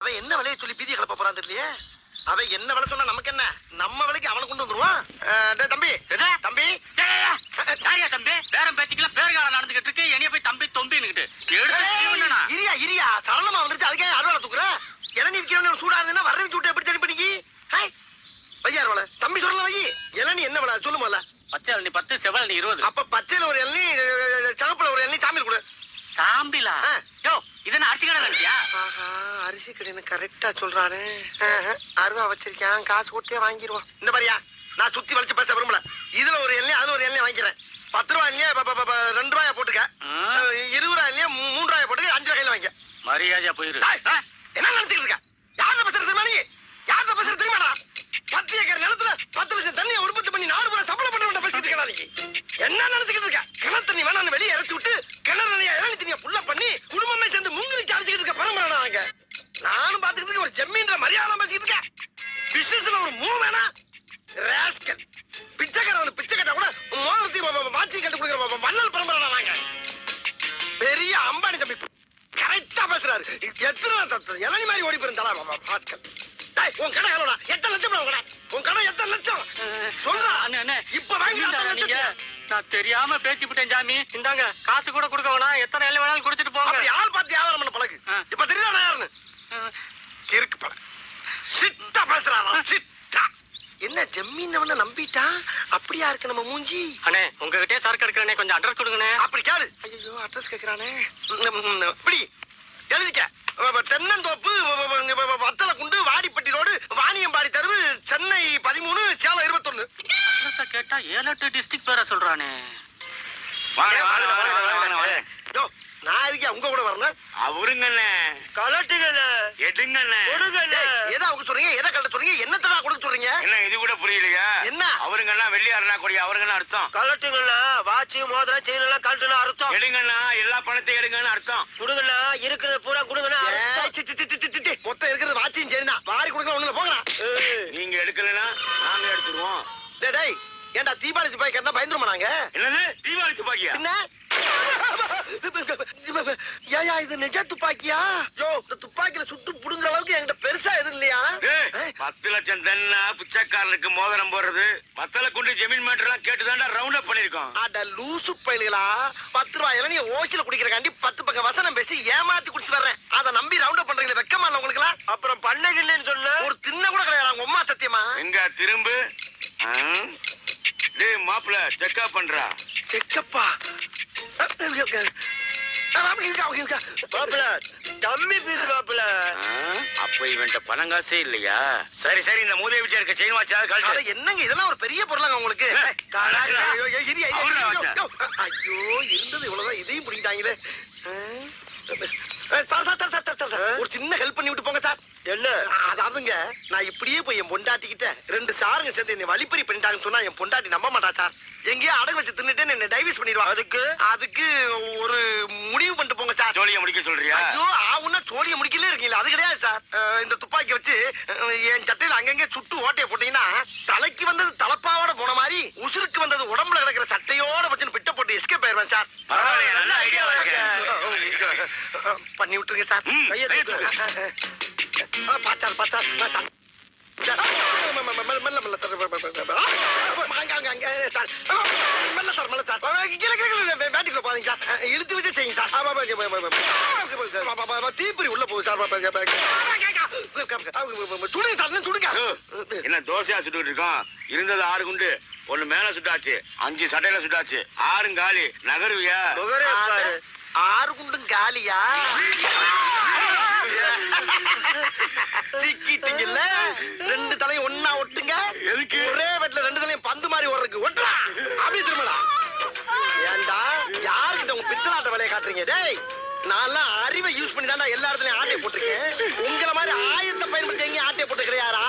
அவன் என்ன விலையை சொல்லி பீதியை கிளப்ப போறான் தெரியலையே. அவன் என்ன விலை சொன்னா நமக்கு என்ன, நம்ம விலைக்கு அவனை கொண்டு வந்துருவான். தம்பி தம்பி தம்பி பேரம் பேச்சுக்கெல்லாம் பேர்காலம் நடந்துகிட்டு இருக்கு. என்னைய போய் தம்பி தொம்பின்னுகிட்டு இரியா இரியா சரளமா வந்துருச்சு. அதுக்கே அறுவாலை தூக்குற இளநீ விற்கிறவன் சூடா இருந்ததுன்னா வரவி சூட்டை எப்படி சரி பண்ணிக்கி வையார் வலை தம்பி சொல்லல வை. இளநீ என்ன விலை சொல்லுமல்ல? பச்சை இளநீ 10, செவல் இளநீ 20. அப்ப பச்சையில ஒரு இளநீ, சிவப்புல ஒரு இளநீ, சாமியில் கொடு. சாம்பிலா யோ இது அரிசி கடை இல்லையா? அரிசி கடைன்னு கரெக்டா சொல்றாரு. அருவா வச்சிருக்கேன், காசு கொடுத்தே வாங்கிடுவான். இந்த மாதிரியா நான் சுத்தி வளைச்சு பேச விரும்பல. இதுல ஒரு எண்ணெய் அதுல ஒரு எண்ணெய் வாங்கிக்கிறேன். 10 ரூபாய் இல்லையா 2 ரூபாயா போட்டுக்க, 20 ரூபாய் இல்லையா 3 ரூபாய் போட்டுக்க, 5 ரூபாயில வாங்க. மரியாதையா போயிரு. என்ன நினைச்சுட்டு இருக்க? யார்கிட்ட பேசுறது தெரியுமா? நீ யார்கிட்ட பேசுறது தெரியுமாடா? 10 ஏக்கர் நிலத்துல 10 லட்சம் தண்ணியை உற்பத்தி பண்ணி நாடு பூரா சப்ளை பண்ண பேசிட்டு இருக்கா? நீ என்ன நினைச்சுக்கிட்டு இருக்க? கிணறு தண்ணி வேணான்னு வெளியே இறச்சி விட்டு கிணறு தண்ணியா இளநீ தண்ணியை புள்ள பண்ணி குடும்பமே சேர்ந்து முங்கிலிச்சு அடிச்சுக்கிட்டு இருக்க பரம்பரை நாங்க. நானும் பாத்துக்கிட்டு இருக்க. ஒரு ஜம்மீன்ற மரியாதை பேசிக்கிட்டு இருக்க. பிசினஸ்ல ஒரு மூவ் வேணா ராஸ்கல். பிச்சைக்காரன் பிச்சை கட்டா கூட மோதிரத்தை வாட்சி கட்டு கொடுக்குற வள்ளல் பரம்பரை நாங்க. பெரிய அம்பானி தம்பி கரெக்டா பேசுறாரு. எத்தனை இளநீ மாதிரி ஓடி போயிருந்தா ராஸ்கல். உன் கடை எவ்வளோடா? 8 லட்சம். உன் கடை 8 லட்சம் சொல்றா. இப்ப வாங்கி நான் தெரியாம பேச்சுட்டேன் சாமி. இந்தாங்க காசு கூட கொடுக்க வேணாம், எத்தனை எல்லாம் வேணாலும் குடிச்சிட்டு போங்க. ஆள் பார்த்து வியாபாரம் பண்ண பழகு. இப்ப தெரியுதா யாருன்னு? கிறுக்கு பழகு. சிட்டா பேசுறாரா? சிட்டா என்ன ஜம்மீன் நம்பிட்டா? அப்படியா இருக்கு நம்ம மூஞ்சி. அண்ணே உங்ககிட்டே சரக்கு எடுக்கிறனே, கொஞ்சம் அட்ரஸ் கொடுங்கண்ணே. அப்படி கேளு. ஐயோ அட்ரஸ் கேட்கிறானே. இப்படி எழுதிக்க. தென்னந்தோப்பு, வத்தல குண்டு, வாடிப்பட்டி ரோடு, வாணியம்பாடி தெருவு, சென்னை 13, சேலம் 21. கேட்டா 7-8 டிஸ்ட்ரிக்ட் பேரை சொல்றானே. நான் இருக்கேன் உங்க கூட வரணும். அவருங்கண்ணே கலட்டுங்கண்ணே, எடுங்கண்ணே, எதை அவங்க சொல்றீங்க? எதை கலட்ட சொல்றீங்க? என்னத்தடா கொடுக்க சொல்றீங்க? என்ன இது கூட புரியலையா? என்ன அவருங்கண்ணா வெள்ளியாருனா கொடி அவருங்கண்ணா அர்த்தம். கலட்டுங்கண்ணா, வாட்சி மோதிரம் செயின் எல்லாம் கலட்டுனா அர்த்தம். எடுங்கண்ணா, எல்லா பணத்தையும் எடுங்கன்னு அர்த்தம். கொடுங்கண்ணா, இருக்கிறது பூரா கொடுங்கண்ணா. மொத்தம் இருக்கிறது வாட்சியும் செயின் தான். வாரி கொடுக்க ஒண்ணுல போங்கண்ணா. நீங்க எடுக்கலன்னா நாங்க எடுத்துருவோம். டேய் ஏண்டா தீபாவளி துப்பாக்கி கட்டினா பயந்துருமா நாங்க? என்னது தீபாவளி துப்பாக்கியா? என்ன ஏயா இது நிஜ துப்பாக்கியா? யோ இந்த துப்பாக்கில சுட்டு புடுங்குற அளவுக்கு என்கிட்ட பெருசா எதுவும் இல்லையா? 10 லட்சம் தன்னா பிச்சைக்காரனுக்கு மோதிரம் போடுறது, மத்தல குண்டு ஜமீன் மேட்டர்லாம் கேட்டுதான்டா ரவுண்ட் அப் பண்ணிருக்கோம். அட லூசு பயிலுகளா, 10 ரூபாயில நீ ஓசில குடிக்கிறக்காண்டி 10 பக்கம் வசனம் பேசி ஏமாத்தி குடிச்சு வர்றேன். அதை நம்பி ரவுண்ட் அப் பண்றீங்களே, வெக்கமா இல்ல உங்களுக்கு? அப்புறம் பண்ணகில்லைன்னு சொன்ன ஒரு தின்ன கூட கிடையாது உங்க அம்மா சத்தியமா. எங்க திரும்பு டேய் மாப்ள செக்அப் பண்றா. செக்கப்பா கம்மி பீஸ் மாப்பிள. அப்ப இவன்ட்ட பணங்காசே இல்லையா? சரி சரி, இந்த மூதேவி விட்டு இருக்க செயின் வாட்சாவது கழட்டு. என்னங்க இதெல்லாம் ஒரு பெரிய பொருளாங்க உங்களுக்கு? ஐயோ இருந்தது இவ்வளவுதான், இதையும் பிடிக்கிட்டாங்களே. ஒரு சின்ன ஹெல்ப் பண்ணி விட்டு போங்க சார். என்ன? அதாவதுங்க நான் இப்படியே போய் என் பொண்டாட்டிக்கிட்ட 2 சாருங்க சேர்ந்து என்னை வழிப்பறி பண்ணிட்டாங்கன்னு சொன்னா என் பொண்டாட்டி நம்ப மாட்டா சார். எங்கேயோ அடகு வச்சு தின்னுட்டு என்ன டைவர்ஸ் பண்ணிடுவாங்க. அதுக்கு ஒரு முடிவு பண்ணிட்டு போங்க சார். ஜோலியை முடிக்க சொல்றியா? ஐயோ ஆவுன்னா ஜோலியை முடிக்கலே இருக்கீங்களா? அது கிடையாது சார். இந்த துப்பாக்கி வச்சு என் சட்டையில அங்கங்க சுட்டு ஓட்டையை போட்டீங்கன்னா தலைக்கு வந்தது தலப்பாவோட போன மாதிரி உசுருக்கு வந்தது உடம்புல கிடக்கிற சட்டையோட வச்சு பிட்ட போட்டு எஸ்கேப் ஆயிடுவேன் சார். பரவாயில்லையா? நல்ல ஐடியாவா இருக்கு. பண்ணி விட்டுருங்க சார். பாச்சார் பாச்சார் மெல்ல மெல்ல சார், மெல்ல சார் மெல்ல சார். பேட்டிக்குள்ள பாருங்க சார், இழுத்து வச்சு செய்யுங்க சார். தீப்பொறி உள்ள போகுது சார். சுடுங்க சார், சுடுங்க. என்ன தோசையா சுட்டுக்கிட்டு இருக்கோம்? இருந்தது 6 குண்டு, 1 மேல சுட்டாச்சு, 5 சட்டையில சுட்டாச்சு, 6 காலி. நகருவியா? 6 குண்டும் காலியா? சிக்கிட்டீங்கல்ல, 2 தலையும் ஒன்னா ஒட்டுங்க. எதுக்கு? ஒரே வெட்ல 2 தலையும் பந்து மாதிரி ஓடுறதுக்கு. ஒட்டுறா அப்படி திரும்பலா. ஏண்டா யாருக்கிட்ட உங்க பித்தலாட்ட வேலையை காட்டுறீங்க? டேய் நான் அறிவை யூஸ் பண்ணி தான்டா எல்லா இடத்துலயும் ஆட்டையை போட்டிருக்கேன். உங்களை மாதிரி ஆயுதத்தை பயன்படுத்தி எங்கேயும் ஆட்டையை போட்டு கிடையாரா?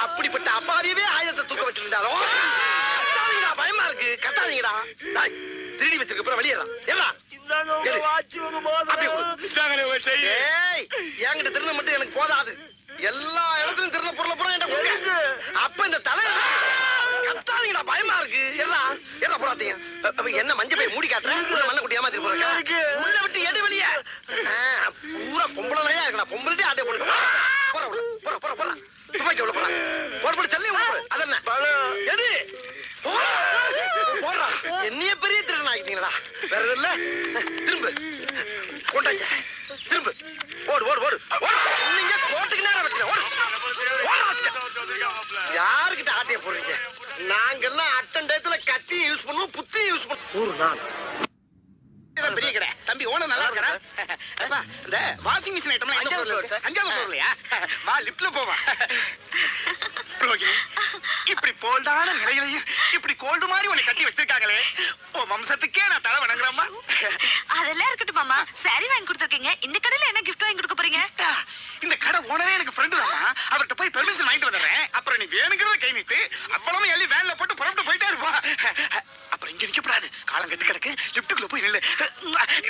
அப்படிப்பட்ட அப்பாவியவே ஆயுதத்தை தூக்க வச்சிருந்தாலும் பயமா இருக்கு. கட்டாதீங்கடா. திருடி வச்சிருக்க வெளியேறான். என்கிட்ட திருந்த மட்டும் எனக்கு போதாது. எல்லா இடத்துலயும் திருந்த பொருளை பூரா என்கிட்ட. அப்ப இந்த தலை கத்தாதீங்கடா, பயமா இருக்கு. எல்லாம் எல்லாம் போறாதீங்க. என்ன மஞ்சள் பை மூடி காட்டுறேன், மண்ணை குட்டி ஏமாத்திட்டு போறேன். உள்ள விட்டு எடு வெளியே. பூரா பொம்பளை இருக்கா, பொம்பளை ஆட்டை போடுங்க. வைக்க விட போறாங்க. போட்டு செல்லையும் அதென்ன எது போடுறா. என்னைய பெரிய திருடன் ஆகிட்டீங்களா? வேற எதுவும் இல்ல. திரும்ப கொண்டாங்க. திரும்ப ஓடு ஓடு ஓடு ஓடு. நீங்க கோட்டுக்கு நேரம் வைக்கல. ஓடு. யாருக்கிட்ட ஆட்டைய போடுறீங்க? நாங்கெல்லாம் அட்டன் டயத்துல கத்தியும் யூஸ் பண்ணுவோம், புத்தியும் யூஸ் பண்ணுவோம். ஒரு நாள் பெரிய கடை தம்பி ஓனர் நல்லா இருக்கா? இந்த வாஷிங் மிஷின் ஐட்டம் அஞ்சாவது இல்லையா? வா லிப்ட்ல போவா. இப்படி போல்டான நிலைகளையும் இப்படி கோல்டு மாதிரி உன்னை கட்டி வச்சிருக்காங்களே, உன் வம்சத்துக்கே நான் தலை வணங்குறேம்மா. அதெல்லாம் இருக்கட்டும் மாமா. சாரி வாங்கி கொடுத்துருக்கீங்க. இந்த கடையில என்ன கிஃப்ட் வாங்கி கொடுக்க போறீங்க? இந்த கடை ஓனரே எனக்கு ஃப்ரெண்டு தான்மா. அவர்கிட்ட போய் பெர்மிஷன் வாங்கிட்டு வந்துடுறேன். அப்புறம் நீ வேணுங்கிறத கை நீட்டு அவ்வளவு எள்ளி வேன்ல போட்டு புறப்பட்டு போயிட்டே இருப்பா. அப்புறம் இங்க நிக்கப்படாது. காலம் கெட்டு கிடக்கு. லிப்டுக்குள்ள போய் நில்லு.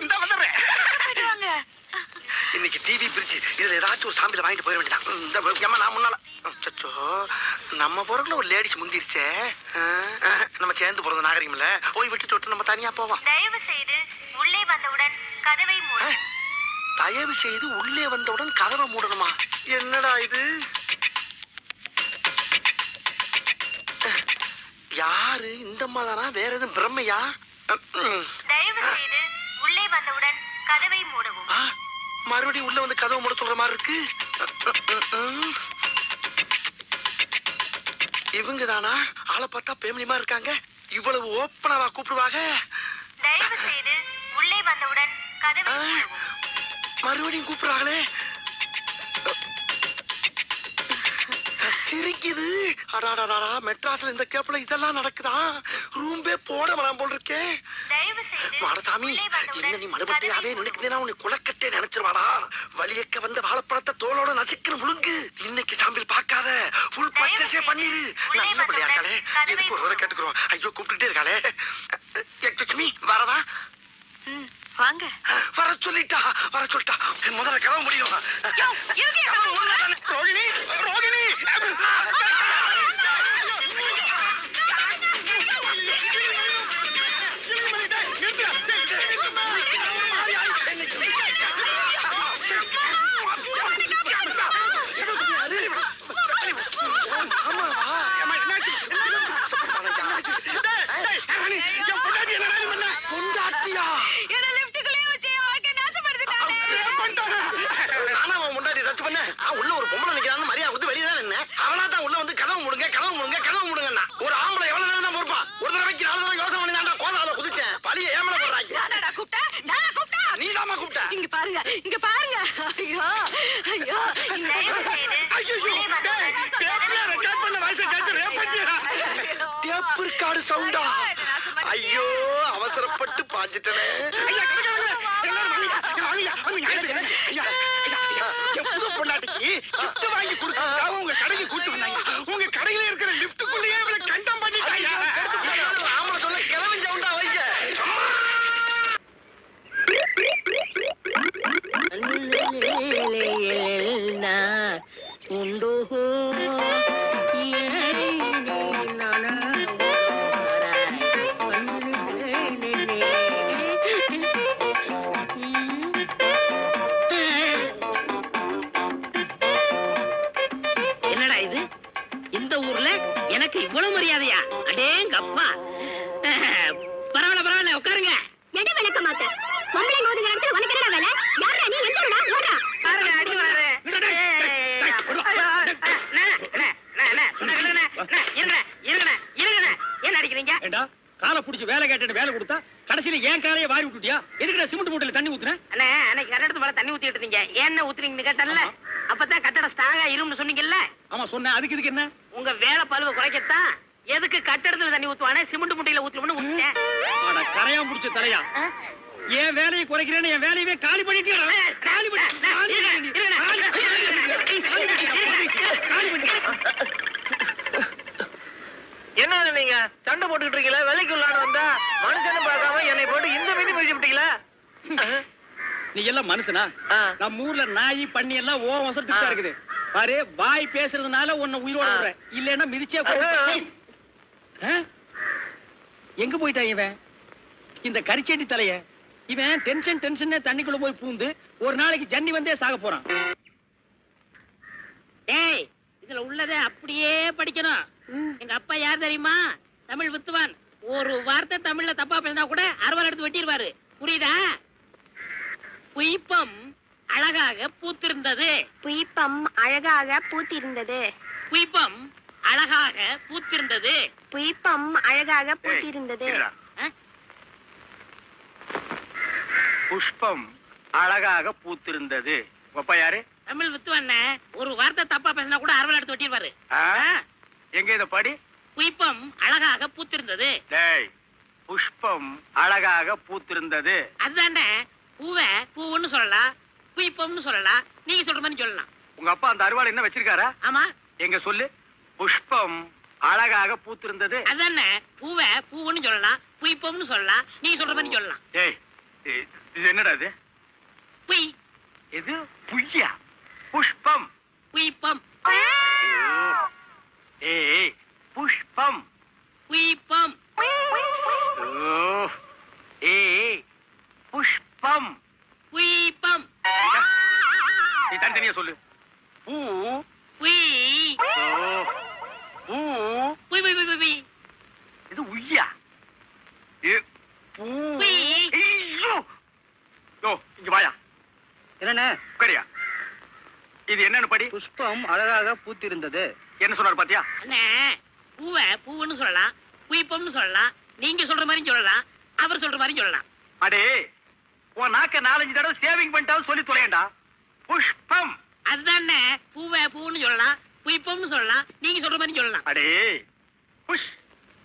இந்த வந்துடுறேன். இன்னைக்கு டிவி பிரிட்ஜ் இதுல ஏதாச்சும் ஒரு சாம்பிள் வாங்கிட்டு போயிட வேண்டியதான். இந்த அம்மா நான் முன்னால சச்சோ நம்ம பொருட்கள் ஒரு லேடிஸ் முந்திருச்சே. நம்ம சேர்ந்து போறது நாகரிகம் இல்ல. போய் விட்டுட்டு விட்டு நம்ம தனியா போவோம். தயவு செய்து உள்ளே வந்தவுடன் கதவை மூடு. தயவு செய்து உள்ளே வந்தவுடன் கதவை மூடணுமா? என்னடா இது? யாரு இந்த அம்மாதானா? வேற எதுவும் பிரம்மையா? தயவு செய்து உள்ளே வந்தவுடன் கதவை மூடவும். மறுபடியும் உள்ள வந்து கதவை மூட சொல்ற மாதிரி இருக்கு. இவங்க தானா? ஆளை பார்த்தா பேமிலிமா இருக்காங்க. இவ்வளவு ஓப்பனாவா கூப்பிடுவாங்க? தயவு செய்து உள்ளே வந்தவுடன் கதவை மூடவும். மறுபடியும் கூப்பிடுறாங்களே. சிரிக்குது. அடாடாடா, மெட்ராஸ்ல இந்த கேப்ல இதெல்லாம் நடக்குதா? ரூம்பே போட வேணாம் போல் இருக்கே. தயவு செய்து மாடசாமி, என்ன நீ மறுபடியாவே நினைக்கிறேன்னா உன்னை குலக்கட்டே நினைச்சிருவாடா. வழியக்க வந்த வாழைப்பழத்தை தோலோட நசுக்குன்னு முழுங்கு. இன்னைக்கு சாம்பிள் பார்க்காத, புல் பச்சஸே பண்ணிரு. நல்ல பிள்ளையா இருக்காளே, எதுக்கு ஒரு கேட்டுக்கிறோம். ஐயோ கூப்பிட்டுட்டே இருக்காளே. லட்சுமி வரவா? வாங்க. வர சொல்லிட்டா, வர சொல்லிட்டா. முதல்ல கதவு முடியும். ரோகிணி, ரோகிணி. உள்ள ஒரு பொம்பளை நிக்கிறான்னு மரியாதை கொடுத்து வெளியே தான் என்ன அவனா தான் உள்ள வந்து கதவு முடுங்க கதவு முடுங்க கதவு முடுங்கன்னா ஒரு ஆம்பளை எவ்வளவு நேரம் தான் பொறுப்பா? ஒரு தடவைக்கு 4 தடவை யோசனை பண்ணி தான் கோலால குதிச்சேன். பழிய ஏமல போடுறாங்க. நீ தாமா கூப்பிட்ட. இங்க பாருங்க, இங்க பாருங்க. ஐயோ ஐயோ. ஐயோ டேப்ல ரெக்கார்ட் பண்ண வாய்ஸ் கேட்டு ரேப்பஞ்சியா? டேப் ரெக்கார்ட் சவுண்டா? ஐயோ அவசரப்பட்டு பாஞ்சிட்டனே. ஐயா எல்லாரும் வாங்க. ஐயா புது பொண்டாட்டிக்கு லிப்ட் வாங்கி கொடுத்தா உங்க கடைக்கு கூட்டு வந்தாங்க. உங்க கடையில இருக்கிற லிப்டுக்குள்ளேயே இவளை கண்டம் பண்ணிட்டாங்க. ஆமா சொல்ல கிளம்பி சவுண்டா வைக்க. எனக்கு இவ்வளவு மரியாதையா? அடேங்கப்பா. பரவாயில்ல பரவாயில்ல உட்காருங்க. எடி விளக்க மாட்டேன். பொம்பளை ஓடுங்கறத உனக்கு என்ன வேலை? யாரா நீ? எந்தடா ஓடுறா? பாருங்க அடி வராரு. என்ன அடிக்கிறீங்க? ஏண்டா காலை புடிச்சு வேலை கேட்டு வேலை கொடுத்தா கடைசியில ஏன் காலையை வாரி விட்டுட்டியா? எதுக்குடா சிமெண்ட் மூட்டையில தண்ணி ஊத்துன? அண்ணே அன்னைக்கு கட்டடத்து மேல தண்ணி ஊத்திட்டு இருந்தீங்க. ஏன் ஊத்துறீங்கன்னு கேட்டல. அப்பதான் கட்டடம் ஸ்ட்ராங்கா இரும்னு சொன்னீங்கல்ல. ஆமா சொன்னேன். அதுக்கு இதுக்கு என்ன? உங்க வேலை பழுவ குறைக்கத்தான். எதுக்கு கட்டடத்துல தண்ணி ஊத்துவானே சிமெண்ட் மூட்டையில ஊத்துறோம்னு ஊத்துட்டேன். அட கரையா முடிச்ச தலையா. ஏன் வேலையை குறைக்கிறேன்னு என் வேலையவே காலி பண்ணிட்டியா? காலி பண்ணி என்ன நீங்க சண்டை போட்டுக்கிட்டு இருக்கீங்களா? வேலைக்கு உள்ளான வந்தா மனுஷன்னு பார்க்காம என்னை போட்டு இந்த மீதி முடிச்சு விட்டீங்களா? நீ எல்லாம் மனுஷனா? நம்ம ஊர்ல நாய் பண்ணி எல்லாம் ஓ வசத்துக்கு தான் இருக்குது. பாரு வாய் பேசுறதுனால உன்னை உயிரோட விடுறேன். இல்லன்னா மிதிச்சே எங்க போயிட்டா இவன்? இந்த கரிச்செடி தலைய இவன் டென்ஷன் தண்ணிக்குள்ள போய் பூந்து ஒரு நாளைக்கு ஜன்னி வந்தே சாக போறான். ஏய் இதுல உள்ளதை அப்படியே படிக்கணும். எங்க அப்பா யார் தெரியுமா? தமிழ் வித்துவான். ஒரு வார்த்தை தமிழ்ல தப்பா பேசினா கூட அறுவாள் எடுத்து வெட்டிடுவாரு. புரியுதா? புய்பம் அழகாக பூத்திருந்தது. புய்பம் அழகாக பூத்திருந்தது. புய்பம் அழகாக பூத்திருந்தது. புய்பம் அழகாக பூத்திருந்தது. புஷ்பம் அழகாக பூத்திருந்தது. அப்பா யாரு? தமிழ் வித்துவான். ஒரு வார்த்தை தப்பா பேசினா கூட அறுவாள் எடுத்து வெட்டிடுவாரு. எங்க இத படி. புய்பம் அழகாக பூத்திருந்தது. டேய், புஷ்பம் அழகாக பூத்திருந்தது. அதுதானே. பூவை பூவுன்னு சொல்லலாம், புய்பம்னு சொல்லலாம். நீங்க சொல்ற மாதிரி சொல்லலாம். உங்க அப்பா அந்த அருவாள் என்ன வச்சிருக்காரா? ஆமா. எங்க சொல்லு. புஷ்பம் அழகாக பூத்திருந்தது. அதுதானே. பூவை பூவுன்னு சொல்லலாம், புய்பம்னு சொல்லலாம். நீங்க சொல்ற மாதிரி சொல்லலாம். டேய், இது என்னடா இது? புய். இது புய்யா? புஷ்பம். புய்பம். ஏய், புஷ்பம். புய்பம். ஏய், புஷ்பம். புய்பம். நீ தனித்தனியா சொல்லு. பூ. புய். பூ. புய் புய் புய் புய். இது உய்யா? பூ. ஐயோ, இங்க வாயா. என்னண்ணே? உட்காரியா. இது என்னன்னு படி. புஷ்பம் அழகாக பூத்திருந்தது. என்ன சொன்னாரு பாத்தியா? அண்ணே, பூவை பூவுன்னு சொல்லலாம், புய்பம்னு சொல்லலாம். நீங்க சொல்ற மாதிரி சொல்லலாம், அவர் சொல்ற மாதிரி சொல்லலாம். அடே, உன் நாக்க 4-5 தடவை சேவிங் பண்ணிட்டாலும் சொல்லி தொலையண்டா. புஷ்பம். அதுதானே. பூவை பூன்னு சொல்லலாம், புய்பம்னு சொல்லலாம். நீங்க சொல்ற மாதிரி சொல்லலாம். அடே, புஷ்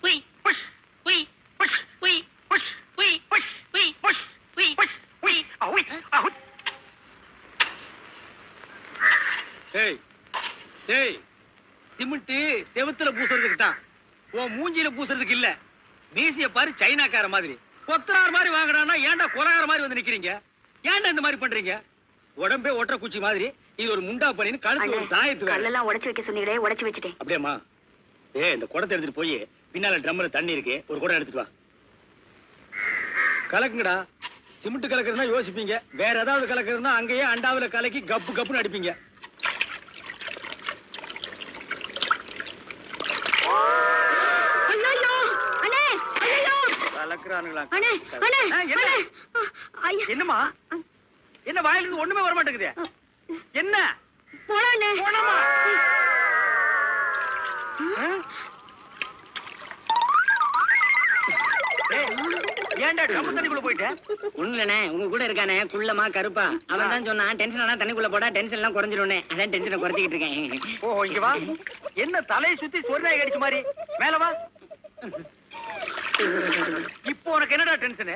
புய் புஷ் புய் புஷ் புய் புஷ் புய் புஷ் புய் புஷ் புய் புஷ் புய் அவுய் அவுய். ஏய் ஏய், சிமெண்ட் செவுத்துல பூசுறதுக்கு தான், உன் மூஞ்சில பூசுறதுக்கு இல்ல. மீசிய பாரு, சைனாக்கார மாதிரி கொத்தனார் மாதிரி வாங்குறானா ஏன்டா கொலகார மாதிரி வந்து நிக்கிறீங்க? ஏன்டா இந்த மாதிரி பண்றீங்க? உடம்பே ஒற்ற குச்சி மாதிரி இது ஒரு முண்டா பண்ணின்னு கழுத்து ஒரு தாயத்து வேற. கல்லெல்லாம் உடைச்சு வைக்க சொன்னீங்களே, உடைச்சு வச்சுட்டேன். அப்படியேம்மா? இந்த குடத்தை எடுத்துட்டு போய் பின்னால ட்ரம்ல தண்ணி இருக்கு, ஒரு குடம் எடுத்துட்டு வா. கலக்குங்கடா. சிமெண்ட் கலக்குறதுனா யோசிப்பீங்க, வேற ஏதாவது கலக்குறதுனா அங்கேயே அண்டாவில கலக்கி கப்பு கப்புன்னு அடிப்பீங்க. என்னமா? என்ன வாயில இருந்து ஒண்ணுமே வர மாட்டேங்குது? என்ன? ஏன்டா ட்ரம் தண்ணிக்குள்ள போயிட்ட? ஒண்ணுலண்ணே, உங்க கூட இருக்கானே குள்ளமா கருப்பா, அவன் தான் சொன்னான் டென்ஷன் ஆனா தண்ணிக்குள்ள போடா டென்ஷன் எல்லாம் குறைஞ்சிடும். அதான் டென்ஷனை குறைச்சிக்கிட்டு இருக்கேன். ஓ, இங்க வா. என்ன தலையை சுத்தி சொர்ணாய் கடிச்ச மாதிரி? மேல வா. இப்போ உனக்கு என்னடா டென்ஷனு?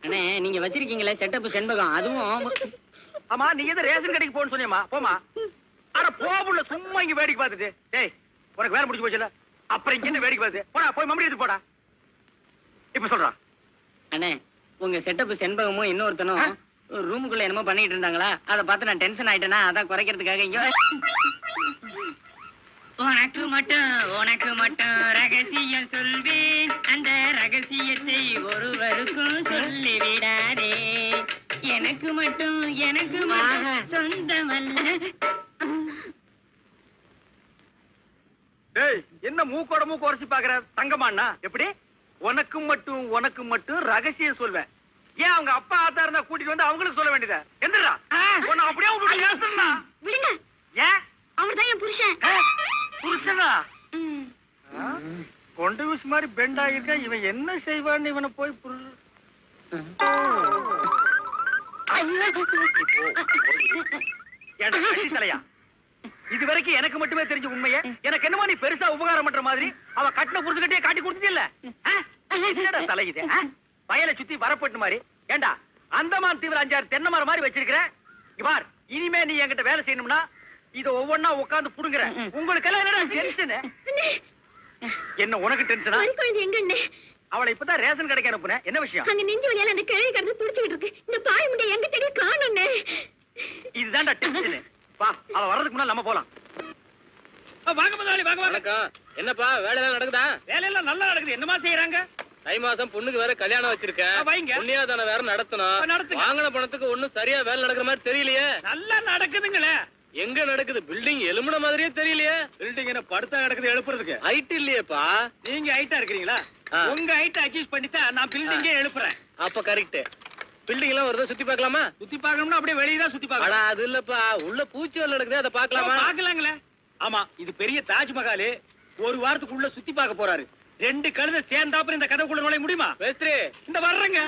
அண்ணே, நீங்க வச்சிருக்கீங்களே செட்டப் செண்பகம், அதுவும். ஆமா, நீ எது ரேஷன் கடைக்கு போன்னு சொன்னியம்மா? போமா. அட போபுள்ள, சும்மா இங்க வேடிக்கை பார்த்துட்டு. டேய், உனக்கு வேலை முடிஞ்சு போச்சுல, அப்புறம் இங்க என்ன வேடிக்கை பார்த்து? போடா, போய் மம்மடி எடுத்து போடா. இப்ப சொல்றா. அண்ணே, உங்க செட்டப் செண்பகமும் இன்னொருத்தனும் ரூமுக்குள்ள என்னமோ பண்ணிட்டு இருந்தாங்களா, அதை பார்த்து நான் டென்ஷன் ஆயிட்டேனா, அதான் குறைக்கிறதுக்காக இங்க. உனக்கு மட்டும் ரகசியம் சொல்வேன், அந்த ரகசியத்தை ஒருவருக்கும் சொல்லி விடாதே. எனக்கு மட்டும் சொந்தமல்ல. டேய், என்ன மூக்கோட மூக்கு உரைச்சு பாக்குற? தங்கமாண்ணா எப்படி? உனக்கு மட்டும் ரகசியம் சொல்வேன். ஏன் அவங்க அப்பா ஆத்தா இருந்தா கூட்டிட்டு வந்து அவங்களுக்கு சொல்ல வேண்டியதா? எந்திரா, உன்னை அப்படியே விடுங்க. ஏன்? அவர்தான் என் புருஷன். புருஷனா? கொண்டு வீசு மாதிரி பெண்ட் ஆகிருக்க. இவன் என்ன செய்வான்னு இவனை போய் தலையா? இது வரைக்கும் எனக்கு மட்டுமே தெரிஞ்ச உண்மையை எனக்கு என்னமோ நீ பெருசா உபகாரம் பண்ற மாதிரி அவ கட்டின புருஷகிட்டே காட்டி கொடுத்தது இல்ல. என்னடா தலை இது? வயலை சுத்தி வரப்பட்டு மாதிரி. ஏண்டா, அந்தமான் தீவிர 5-6 தென்னை மரம் மாதிரி வச்சிருக்கிற. பார், இனிமே நீ என்கிட்ட வேலை செய்யணும்னா இத ஒவ்வொன்னா உட்கார்ந்து புடுங்குற. உங்களுக்கு எல்லாம் என்னடா டென்ஷன்? என்ன உனக்கு டென்ஷனா? அவளை இப்பதான் ரேஷன் கடைக்கு அனுப்புனேன். என்ன விஷயம்? அங்க நெஞ்சு வலியால அந்த கிழவி கடந்து துடிச்சிட்டு இருக்கு. இந்த பாய் முண்டை எங்க தேடி காணோம்னே. இதுதான்டா டென்ஷன். வா, அவ வர்றதுக்கு முன்னால நம்ம போலாம். வாங்க முதலாளி, வாங்க வாங்க. என்னப்பா வேலை எல்லாம் நடக்குதா? வேலையெல்லாம் நல்லா நடக்குது. என்னமா செய்யறாங்க? தை மாசம் பொண்ணுக்கு வேற கல்யாணம் வச்சிருக்கேன். புண்ணியாதான வேற நடத்தணும். வாங்கின பணத்துக்கு ஒண்ணும் சரியா வேலை நடக்கிற மாதிரி தெரியலையே. நல்லா நடக்குதுங்களே. எங்க நடக்குது? பில்டிங் எலும்புன மாதிரியே தெரியலையே. பில்டிங் என்ன படுத்தா கிடக்குது எழுப்புறதுக்கு? ஹைட் இல்லையேப்பா. நீங்க ஹைட்டா இருக்கிறீங்களா? உங்க ஹைட் அச்சீவ் பண்ணிட்டா நான் பில்டிங்கே எழுப்புறேன். அப்ப கரெக்ட். பில்டிங் எல்லாம் வருதா சுத்தி பார்க்கலாமா? சுத்தி பார்க்கணும்னா அப்படியே வெளியே தான் சுத்தி பார்க்கலாம். அது இல்லப்பா, உள்ள பூச்சி வேலை நடக்குது, அதை பார்க்கலாமா? பார்க்கலாங்களே. ஆமா, இது பெரிய தாஜ்மஹால். ஒரு வாரத்துக்குள்ள சுத்தி பார்க்க போறாரு. 2 கழுதை சேர்ந்தாப்புல இந்த கதைக்குள்ள நுழைய முடியுமா? மேஸ்திரி இந்த வர்றேங்க.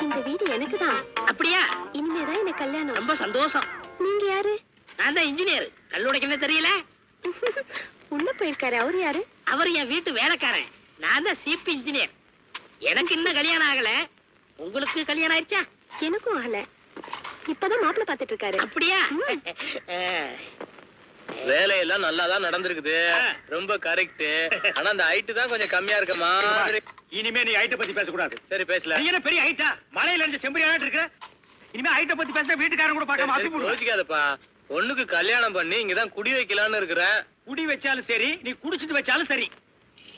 இந்த வீடு எனக்கு தான். அப்படியா? இனிமேதான் எனக்கு கல்யாணம். ரொம்ப சந்தோஷம். நீங்க யாரு? நான் தான் இன்ஜினியர். கல்லுடைக்கனே தெரியல. உள்ள போயிருக்காரு. அவரு யாரு? அவர் என் வீட்டு வேலைக்காரன். நான் தான் சீப் இன்ஜினியர். எனக்கு இன்னும் கல்யாணம் ஆகல. உங்களுக்கு கல்யாணம் ஆயிடுச்சா? எனக்கும் ஆகல. இப்பதான் மாப்பிள்ளை பாத்துட்டு இருக்காரு. அப்படியா? வேலையெல்லாம் நல்லா தான் நடந்திருக்குது. ரொம்ப கரெக்ட். ஆனா அந்த ஹைட் தான் கொஞ்சம் கம்மியா இருக்க மாதிரி. இனிமே நீ ஹைட்ட பத்தி பேசக்கூடாது. சரி பேசல. நீ என்ன பெரிய ஹைட்டா? மலையில இருந்து செம்பரியாட்டு இருக்க. இனிமே ஹைட்ட பத்தி பேச வீட்டுக்காரங்க கூட பார்க்காம அப்படி போடுவாங்க. யோசிக்காதப்பா. பொண்ணுக்கு கல்யாணம் பண்ணி இங்கதான் குடி வைக்கலாம்னு இருக்கிறேன். குடி வச்சாலும் சரி, நீ குடிச்சிட்டு வச்சாலும் சரி.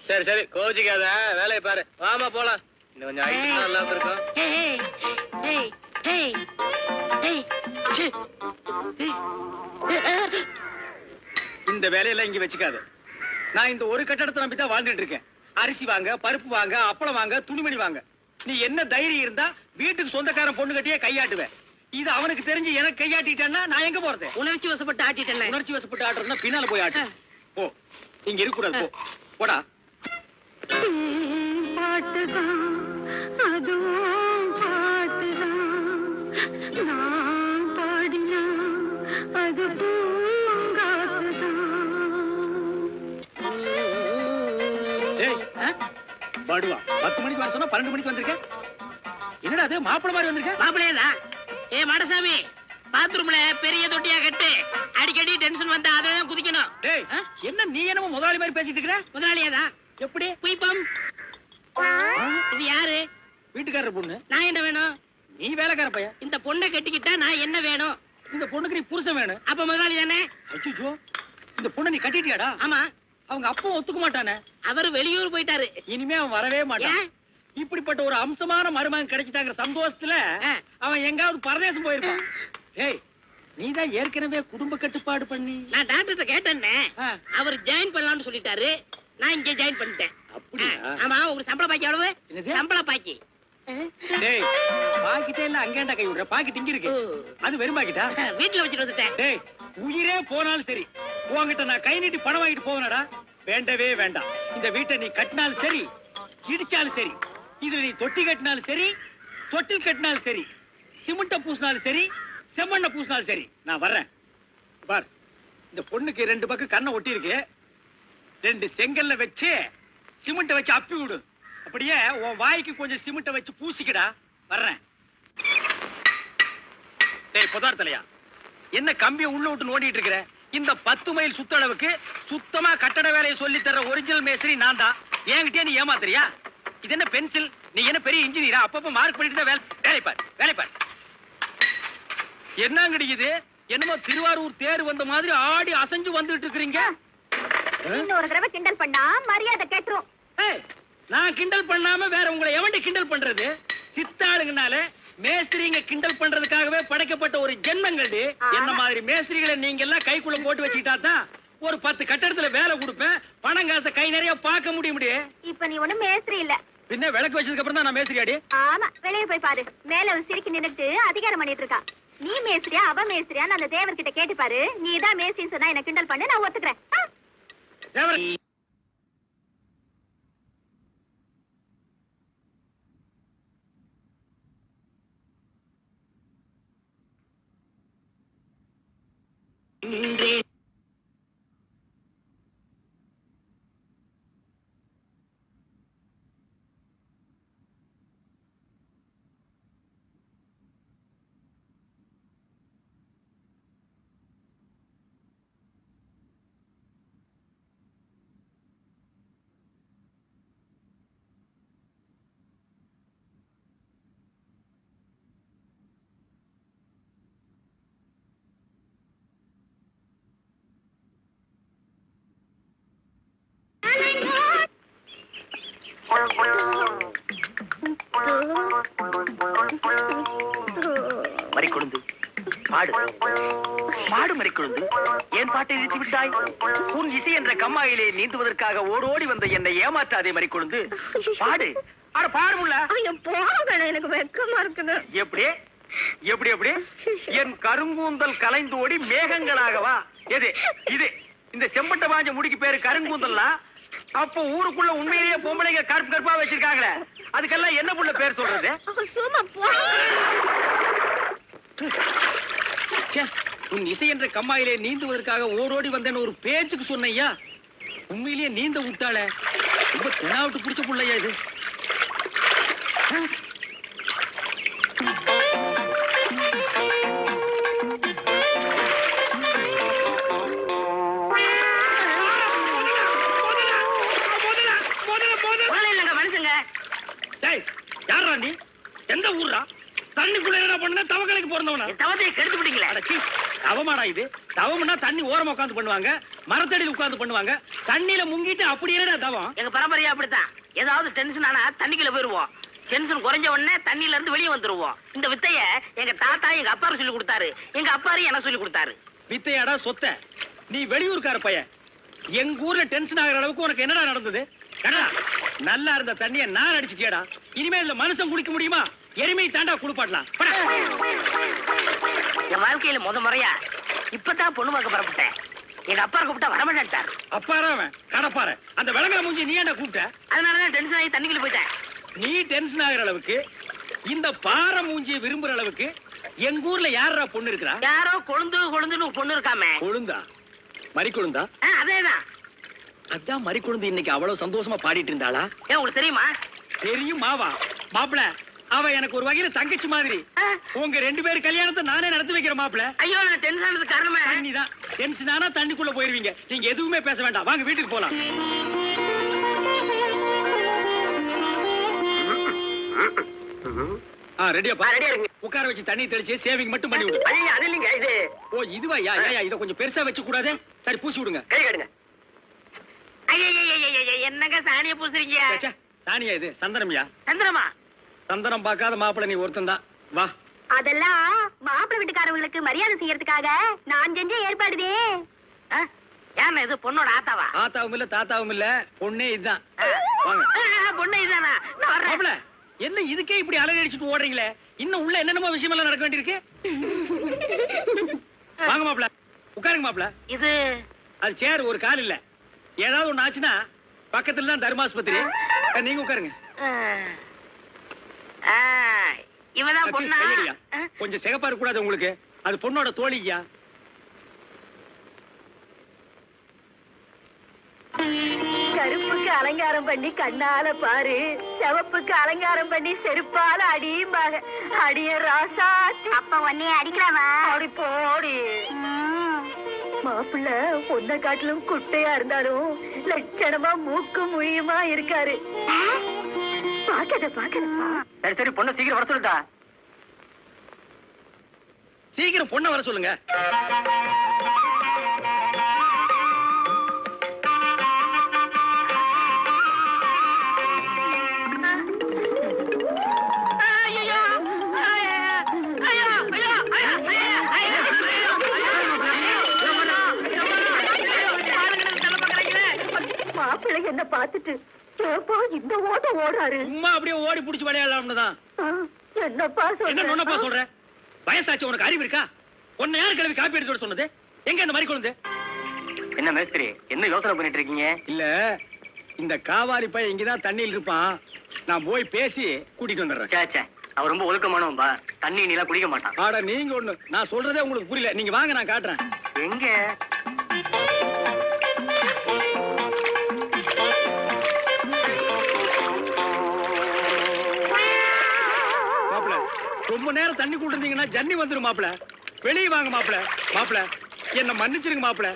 சரி சரி கோச்சிக்காத, வேலையை பாரு. வாமா போலாம். இன்னும் கொஞ்சம் ஹைட் நல்லா இருக்கும். ஏய், ஏய், ஏய், ஏய், ச்சே. இந்த வேலையெல்லாம் இங்க வச்சுக்காத. நான் இந்த ஒரு கட்டடத்தை நம்பி தான் வாழ்ந்துட்டு இருக்கேன். அரிசி வாங்க, பருப்பு வாங்க, அப்பளம் வாங்க, துணிமணி வாங்க. நீ என்ன தைரியம் இருந்தா வீட்டுக்கு சொந்தக்காரன் பொண்ணு கட்டியே கையாட்டுவேன். இது அவனுக்கு தெரிஞ்சு எனக்கு கையாட்டிட்டேன்னா நான் எங்க போறது? உணர்ச்சி வசப்பட்டு ஆட்டிட்டேன். உணர்ச்சி வசப்பட்டு ஆடுறதுன்னா பின்னால போய் ஆட்டு. போ, இங்க இருக்க கூடாது. போ, போடா. பாட்டுதான், அதுவும் பாட்டுதான். நான் பாடினா அது படுவா 10 மணிக்கு வர சொன்னா 12 மணிக்கு வந்திருக்க. என்னடா அது மாப்பிள மாதிரி வந்திருக்க? மாப்பிளையதா? ஏ மாடசாமி, பாத்ரூம்ல பெரிய தொட்டியா கட்டு. அடிக்கடி டென்ஷன் வந்தா அததான் குதிக்கணும். டேய், என்ன நீ என்னமோ முதலாளி மாதிரி பேசிட்டு இருக்கற? முதலாளியாதா? எப்படி? குயிப்பம். இது யாரு? வீட்டுக்காரர் பொண்ணு. நான் என்ன வேணும்? நீ வேலைக்கார பையன். இந்த பொண்ணை கட்டிக்கிட்டா நான் என்ன வேணும்? இந்த பொண்ணுக்கு நீ புருஷன் வேணும். அப்ப முதலாளி தானே? அச்சோ, இந்த பொண்ணை நீ கட்டிட்டியாடா? ஆமா. அவங்க அப்பா ஒத்துக்க மாட்டானே. அவரு வெளியூர் போயிட்டாரு. இனிமே அவன் வரவே மாட்டான். இப்படிப்பட்ட ஒரு அம்சமான மருமகன் கிடைச்சிட்டாங்கிற சந்தோஷத்துல அவன் எங்காவது பரதேசம் போயிருப்பான். ஏய், நீதான் ஏற்கனவே குடும்ப கட்டுப்பாடு பண்ணி. நான் டாக்டர்ட்ட கேட்டேன்னே. அவர் ஜாயின் பண்ணலாம்னு சொல்லிட்டாரு. நான் இங்க ஜாயின் பண்ணிட்டேன். அப்படியா? ஆமா. உங்க சம்பள பாக்கி எவ்வளவு? சம்பள பாக்கி. டேய், பாக்கிட்டே இல்ல அங்கேண்டா கை விடுற. பாக்கெட் இங்க இருக்கு. அது வெறும் பாக்கிட்டா? வீட்டுல வச்சுட்டு வந்துட்டேன். டேய், உயிரே போனாலும் சரி உன்கிட்ட நான் கை நீட்டி பணம் வாங்கிட்டு போவனடா. வேண்டவே வேண்டாம். இந்த வீட்டை நீ கட்டினாலும் சரி, இடிச்சாலும் சரி, இது நீ தொட்டி கட்டினாலும் சரி, தொட்டில் கட்டினாலும் சரி, சிமெண்ட பூசினாலும் சரி, செம்மண்ண பூசினாலும் சரி, நான் வர்றேன். பார், இந்த பொண்ணுக்கு 2 பக்கம் கண்ணை ஒட்டி இருக்கு. 2 செங்கல்ல வச்சு சிமெண்ட வச்சு அப்பி விடு. அப்படியே உன் வாய்க்கு கொஞ்சம் சிமெண்ட வச்சு பூசிக்கடா. வர்றேன். டேய் புதார் தலையா, என்ன கம்பியை உள்ள விட்டு நோண்டிட்டு இருக்கிற? இந்த 10 மைல் சுத்தளவுக்கு சுத்தமா கட்டட வேலையை சொல்லி தர்ற ஒரிஜினல் மேஸ்திரி நான் தான். என்கிட்டயே நீ ஏமாத்துறியா? இது என்ன பென்சில்? நீ என்ன பெரிய இன்ஜினியரா? அப்பப்ப மார்க் பண்ணிட்டு தான் வேலை பார், வேலை பார். என்னங்கடி இது? என்னமோ திருவாரூர் தேர் வந்த மாதிரி ஆடி அசைஞ்சு வந்துட்டு இருக்கீங்க. இன்னொரு தடவை கிண்டல் பண்ணா மரியாதை கேட்டுரும். ஏய், நான் கிண்டல் பண்ணாம வேற உங்களை எவன்டி கிண்டல் பண்றது? சித்தாளுங்கனால மேஸ்திரிங்க கிண்டல் பண்றதுக்காகவே படைக்கப்பட்ட ஒரு ஜென்மங்கள்டி. என்ன மாதிரி மேஸ்திரிகளை நீங்க எல்லாம் கைக்குள்ள போட்டு வச்சுக்கிட்டா தான் ஒரு 10 கட்டடத்துல வேலை கொடுப்பேன். பணம் காசை கை நிறைய பார்க்க முடியும். இப்ப நீ ஒண்ணும் மேஸ்திரி இல்ல. பின்ன விளக்கு வச்சதுக்கு அப்புறம் தான் நான் மேஸ்திரியாடி. ஆமா, வெளியே போய் பாரு. மேல ஒரு சிரிக்கி நின்னுட்டு அதிகாரம் பண்ணிட்டு இருக்கா. நீ மேஸ்திரியா அவ மேஸ்திரியான்னு அந்த தேவர்கிட்ட கேட்டு பாரு. நீ தான் மேஸ்திரின்னு சொன்னா என்ன கிண்டல் பண்ணு, நான் ஒத்துக்கிறேன். தேவர் பாடு. பாடு மறிக்குழுந்து, ஏன் பாட்டை நிறுத்தி விட்டாய்? உன் இசை என்ற கம்மாயிலே நீந்துவதற்காக ஓடோடி வந்த என்னை ஏமாற்றாதே மறிக்குழுந்து. பாடு. அட பாடு முல்ல. எனக்கு வெக்கமா இருக்குது. எப்படி எப்படி எப்படி? என் கருங்கூந்தல் கலைந்து ஓடி மேகங்களாகவா? எது இது? இந்த செம்பட்ட பாஞ்ச முடிக்கு பேரு கருங்கூந்தல்னா அப்போ ஊருக்குள்ள உண்மையிலேயே பொம்பளைங்க கருப்பு கருப்பா வச்சிருக்காங்களே, அதுக்கெல்லாம் என்ன புள்ள பேர் சொல்றது? உன் இசை என்ற கம்மாயிலே நீந்துவதற்காக ஓடோடி வந்தேன்னு ஒரு பேச்சுக்கு சொன்னையா, உண்மையிலேயே நீந்த விட்டாள. ரொம்ப தெனாவிட்டு பிடிச்ச புள்ளையா இது. யாரா நீ? எந்த ஊரா? தண்ணிக்குள்ள என்ன பண்ண? தவக்கலைக்கு பிறந்தவனா? தவத்தை கெடுத்து விட்டீங்களே. தவமாடா இது? தவம்னா தண்ணி ஓரமா உட்காந்து பண்ணுவாங்க, மரத்தடியில் உட்கார்ந்து பண்ணுவாங்க. தண்ணியில முங்கிட்டு அப்படி என்னடா தவம்? எங்க பரம்பரையா அப்படித்தான். ஏதாவது டென்ஷன் ஆனா தண்ணிக்குள்ள போயிருவோம். டென்ஷன் குறைஞ்ச உடனே தண்ணியில இருந்து வெளியே வந்துருவோம். இந்த வித்தைய எங்க தாத்தா எங்க அப்பாரு சொல்லி கொடுத்தாரு, எங்க அப்பாரு எனக்கு சொல்லி கொடுத்தாரு. வித்தையாடா சொத்த? நீ வெளியூர்கார பையன். எங்க ஊர்ல டென்ஷன் ஆகிற அளவுக்கு உனக்கு என்னடா நடந்தது? நல்லா இருந்த தண்ணிய நான் அடிச்சுட்டியாடா. இனிமே இல்ல மனுஷன் குளிக்க முடியுமா? எருமை தாண்டா குளிப்பாட்டலாம். என் வாழ்க்கையில முறையா இப்பதான் பொண்ணு பார்க்க புறப்பட்டேன். எங்க அப்பா கூப்பிட்டா வரமாட்டார். அப்பாரா அவன் கடப்பார. அந்த விளங்கா மூஞ்சி நீ ஏன்டா கூப்பிட்ட? அதனாலதான் டென்ஷன் ஆகி தண்ணிக்குள்ள போயிட்டேன். நீ டென்ஷன் ஆகிற அளவுக்கு, இந்த பாறை மூஞ்சியை விரும்புற அளவுக்கு எங்க ஊர்ல யாரா பொண்ணு இருக்கிறா? யாரோ கொழுந்துன்னு ஒரு பொண்ணு இருக்காமே. கொழுந்தா? மறி கொழுந்தா? அதேதான். அதான் மறி கொழுந்து இன்னைக்கு அவ்வளவு சந்தோஷமா பாடிட்டு இருந்தாளா? ஏன் உங்களுக்கு தெரியுமா? தெரியும் மாவா. மாப்பிள, அவ எனக்கு ஒரு வகையில தங்கச்சி மாதிரி. உங்க 2 பேர் கல்யாணத்தை நானே நடத்தி வைக்கிற மாப்பிள. ஐயோ, நான் டென்ஷன் ஆனது காரணமே தண்ணிதான். டென்ஷன் ஆனா தண்ணிக்குள்ள போயிருவீங்க. நீங்க எதுவுமே பேச வேண்டாம், வாங்க வீட்டுக்கு போலாம். ரெடியாப்பா? உட்கார வச்சு தண்ணி தெளிச்சு சேவிங் மட்டும் பண்ணி விடு. அது இல்லைங்க இது. ஓ இதுவா? இத கொஞ்சம் பெருசா வச்சு கூடாது. சரி பூசி விடுங்க. கை கடுங்க. என்னங்க சாணிய பூசுறீங்க? சாணியா இது? சந்தனம்யா. சந்திரமா? சந்தனம் பார்க்காத மாப்பிள்ள நீ ஒருத்தன் தான். வா. அதெல்லாம் மாப்பிள்ளை வீட்டுக்காரங்களுக்கு மரியாதை செய்யறதுக்காக நான் செஞ்ச ஏற்பாடுதே. ஏன் இது பொண்ணோட ஆத்தாவா? ஆத்தாவும் இல்ல தாத்தாவும் இல்ல, பொண்ணே இதுதான். வாங்க. பொண்ணு இதுதானா? மாப்பிள்ள, என்ன இதுக்கே இப்படி அலறடிச்சுட்டு ஓடுறீங்களே? இன்னும் உள்ள என்னென்னமோ விஷயம் எல்லாம் நடக்க வேண்டியிருக்கு. வாங்க மாப்பிள்ள, உட்காருங்க மாப்பிள்ள. இது அது சேர், ஒரு கால் இல்ல. ஏதாவது ஒண்ணு ஆச்சுன்னா பக்கத்துல தான் தர்மாஸ்பத்திரி. நீங்க உட்காருங்க. இவதான் பொண்ணா? கொஞ்சம் சிகப்பா இருக்க கூடாது உங்களுக்கு? அது பொண்ணோட தோழியா? கருப்புக்கு அலங்காரம் பண்ணி கண்ணால பாரு, சிவப்புக்கு அலங்காரம் பண்ணி செருப்பால அடியும்பாங்க. அடிய ராசா. அப்ப உன்னைய அடிக்கலாமா? அப்படி போடி. மாப்பிள்ள பொண்ண காட்டிலும் குட்டையா இருந்தாலும் லட்சணமா மூக்கு முழியுமா இருக்காரு. பாக்கத. சரி சரி, பொண்ணை சீக்கிரம் வர சொல்லுடா. சீக்கிரம் பொண்ணை வர சொல்லுங்க. மாப்பிள்ளை என்ன பாத்துட்டு இந்த ஓட்ட ஓடுறாரு. சும்மா அப்படியே ஓடி புடிச்சு விளையாடலாம்னு தான். என்னப்பா சொல்ற? வயசாச்சு, உனக்கு அறிவு இருக்கா? உன்னை யாரு கிளம்பி காப்பி எடுத்து சொன்னது? எங்க இந்த மாதிரி கொண்டு? என்ன மேஸ்திரி, என்ன யோசனை பண்ணிட்டு இருக்கீங்க? இல்ல, இந்த காவாரி பையன் இங்கதான் தண்ணியில் இருப்பான். நான் போய் பேசி கூட்டிட்டு வந்துடுறேன். அவர் ரொம்ப ஒழுக்கமானவன்பா. தண்ணி நீலாம் குடிக்க மாட்டான். ஆட நீங்க ஒண்ணு, நான் சொல்றதே உங்களுக்கு புரியல. நீங்க வாங்க, நான் காட்டுறேன். எங்க? மாப்பிள, ரொம்ப நேரம் தண்ணி கூட்டிருந்தீங்கன்னா ஜன்னி வந்துரும் மாப்பிள. வெளியே வாங்க மாப்பிள. மாப்பிள, என்ன மன்னிச்சிருங்க மாப்பிள.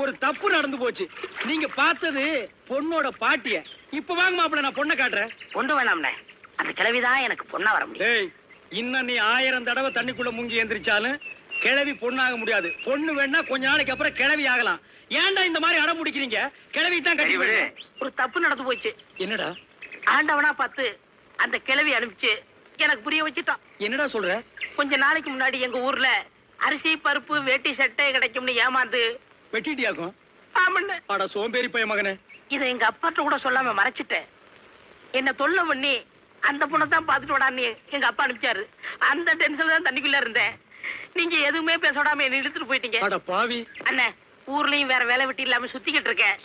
ஒரு தப்பு நடந்து போச்சு. நீங்க பார்த்தது பொண்ணோட பாட்டிய. இப்ப வாங்க மாப்பிள, நான் பொண்ணை காட்டுறேன். கொண்டு வேணாம்னே, அந்த கிழவிதான் எனக்கு பொண்ணா வர முடியும். டேய், இன்னும் நீ 1000 தடவை தண்ணிக்குள்ள முங்கி எந்திரிச்சாலும் கிழவி பொண்ணாக முடியாது. பொண்ணு வேணா கொஞ்ச நாளைக்கு அப்புறம் கிழவி ஆகலாம். ஏன்டா இந்த மாதிரி அடம் பிடிக்கிறீங்க? கிழவி தான் கட்டி விடு. ஒரு தப்பு நடந்து போச்சு. என்னடா? ஆண்டவனா பார்த்து அந்த கிழவி அனுப்பிச்சு எனக்கு புரிய வச்சுட்டான். என்னடா சொல்ற? கொஞ்ச நாளைக்கு முன்னாடி எங்க ஊர்ல அரிசி பருப்பு வேட்டி சட்டை கிடைக்கும்னு ஏமாந்து வெட்டிட்டியாக்கும் ஆமண்ணே. அட சோம்பேறி பைய மகனே. இதை எங்க அப்பாட்ட கூட சொல்லாம மறைச்சிட்டேன். என்ன தொல்லை பண்ணி அந்த பொண்ணை தான் பாத்துட்டு விடான்னு எங்க அப்பா அனுப்பிச்சாரு. அந்த டென்ஷன்ல தான் தண்ணிக்குள்ள இருந்தேன். நீங்க எதுவுமே பேச விடாம என்ன இழுத்துட்டு போயிட்டீங்க. அட பாவி. அண்ணே, ஊர்லயும் வேற வேலை வெட்டி இல்லாம சுத்திக்கிட்டு இருக்கேன்.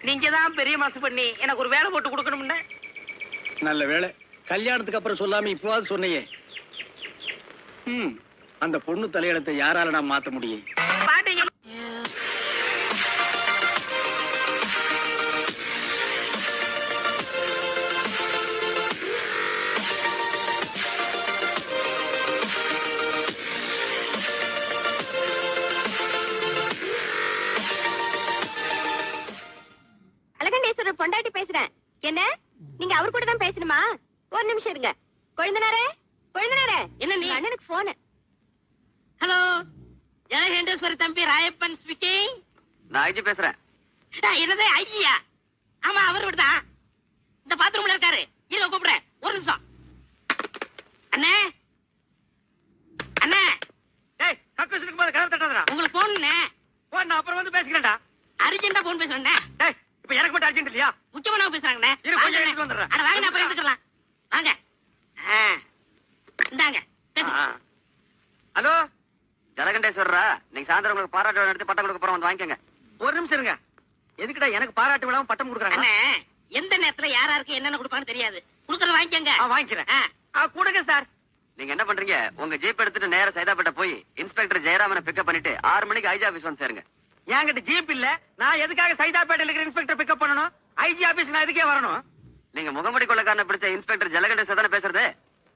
நீங்க தான் பெரிய மாசு பண்ணி எனக்கு ஒரு வேலை போட்டு கொடுக்கணும்னு. நல்ல வேலை, கல்யாணத்துக்கு அப்புறம் சொல்லாம இப்பவாது சொன்னையே. அந்த பொண்ணு தலையெழுத்தை யாரால நான் மாத்த முடியும்? பாட்டீங்க. அழகண்டேஸ்வரர் பொண்டாட்டி பேசுறேன். என்ன நீங்க அவர் கூட தான் பேசணுமா? ஒரு நிமிஷம் இருங்க. கொழுந்தனாரே, கொழுந்தனாரே, என்ன நீ? அண்ணனுக்கு போன். ஹலோ, ஜனகண்டேஸ்வரி தம்பி ராயப்பன் ஸ்பீக்கிங். நான் ஐஜி பேசுறேன். என்னது ஐயா? ஆமா, அவர் தான் இந்த பாத்ரூம்ல இருக்காரு. இருங்க கூப்பிடுறேன், ஒரு நிமிஷம். அண்ணே, அண்ணே, டேய், கக்கூசுக்கு போது கதவு தட்டாதடா. உங்களுக்கு போன் போன் நான் அப்புறம் வந்து பேசிக்கிறேன்டா. அர்ஜென்ட்டா போன் பேசுறேன். டேய், இப்ப எனக்கு மட்டும் அர்ஜென்ட் இல்லையா? முக்கியமான பேசுறாங்கண்ணே. இரு, கொஞ்சம் எடுத்துட்டு வந்துடுறேன். அட வாங்க, நான் அப்புறம் எடுத்துக்கலாம். வாங்க. இந்தாங்க பேசு. ஹலோ, ஜலகண்டேஸ்வரரா, நீங்க சாயந்தரம் உங்களுக்கு பாராட்டு விழா நடத்தி பட்டம் கொடுக்க போறோம், வந்து வாங்கிக்கங்க. ஒரு நிமிஷம் இருங்க. எதுக்குடா எனக்கு பாராட்டு விழாவும் பட்டம் கொடுக்குறாங்க? அண்ணே, எந்த நேரத்துல யாராருக்கு என்னென்ன கொடுப்பான்னு தெரியாது. கொடுக்கறத வாங்கிக்கங்க. வாங்கிக்கிறேன். ஆ. கொடுங்க சார். நீங்க என்ன பண்றீங்க? உங்க ஜீப் எடுத்துட்டு நேரா சைதாப்பேட்டை போய் இன்ஸ்பெக்டர் ஜெயராமனை பிக்கப் பண்ணிட்டு 6 மணிக்கு ஐஜி ஆபீஸ் வந்து சேருங்க. என்கிட்ட ஜீப் இல்ல. நான் எதுக்காக சைதாப்பேட்டையில இருக்கிற இன்ஸ்பெக்டர் பிக்கப் பண்ணணும்? ஐஜி ஆபீஸ் நான் எதுக்கே வரணும்? நீங்க முகமுடி கொள்ளக்காரனை பிடிச்ச இன்ஸ்பெக்டர் ஜலகண்டேஸ்வர் தானே பேசுறது?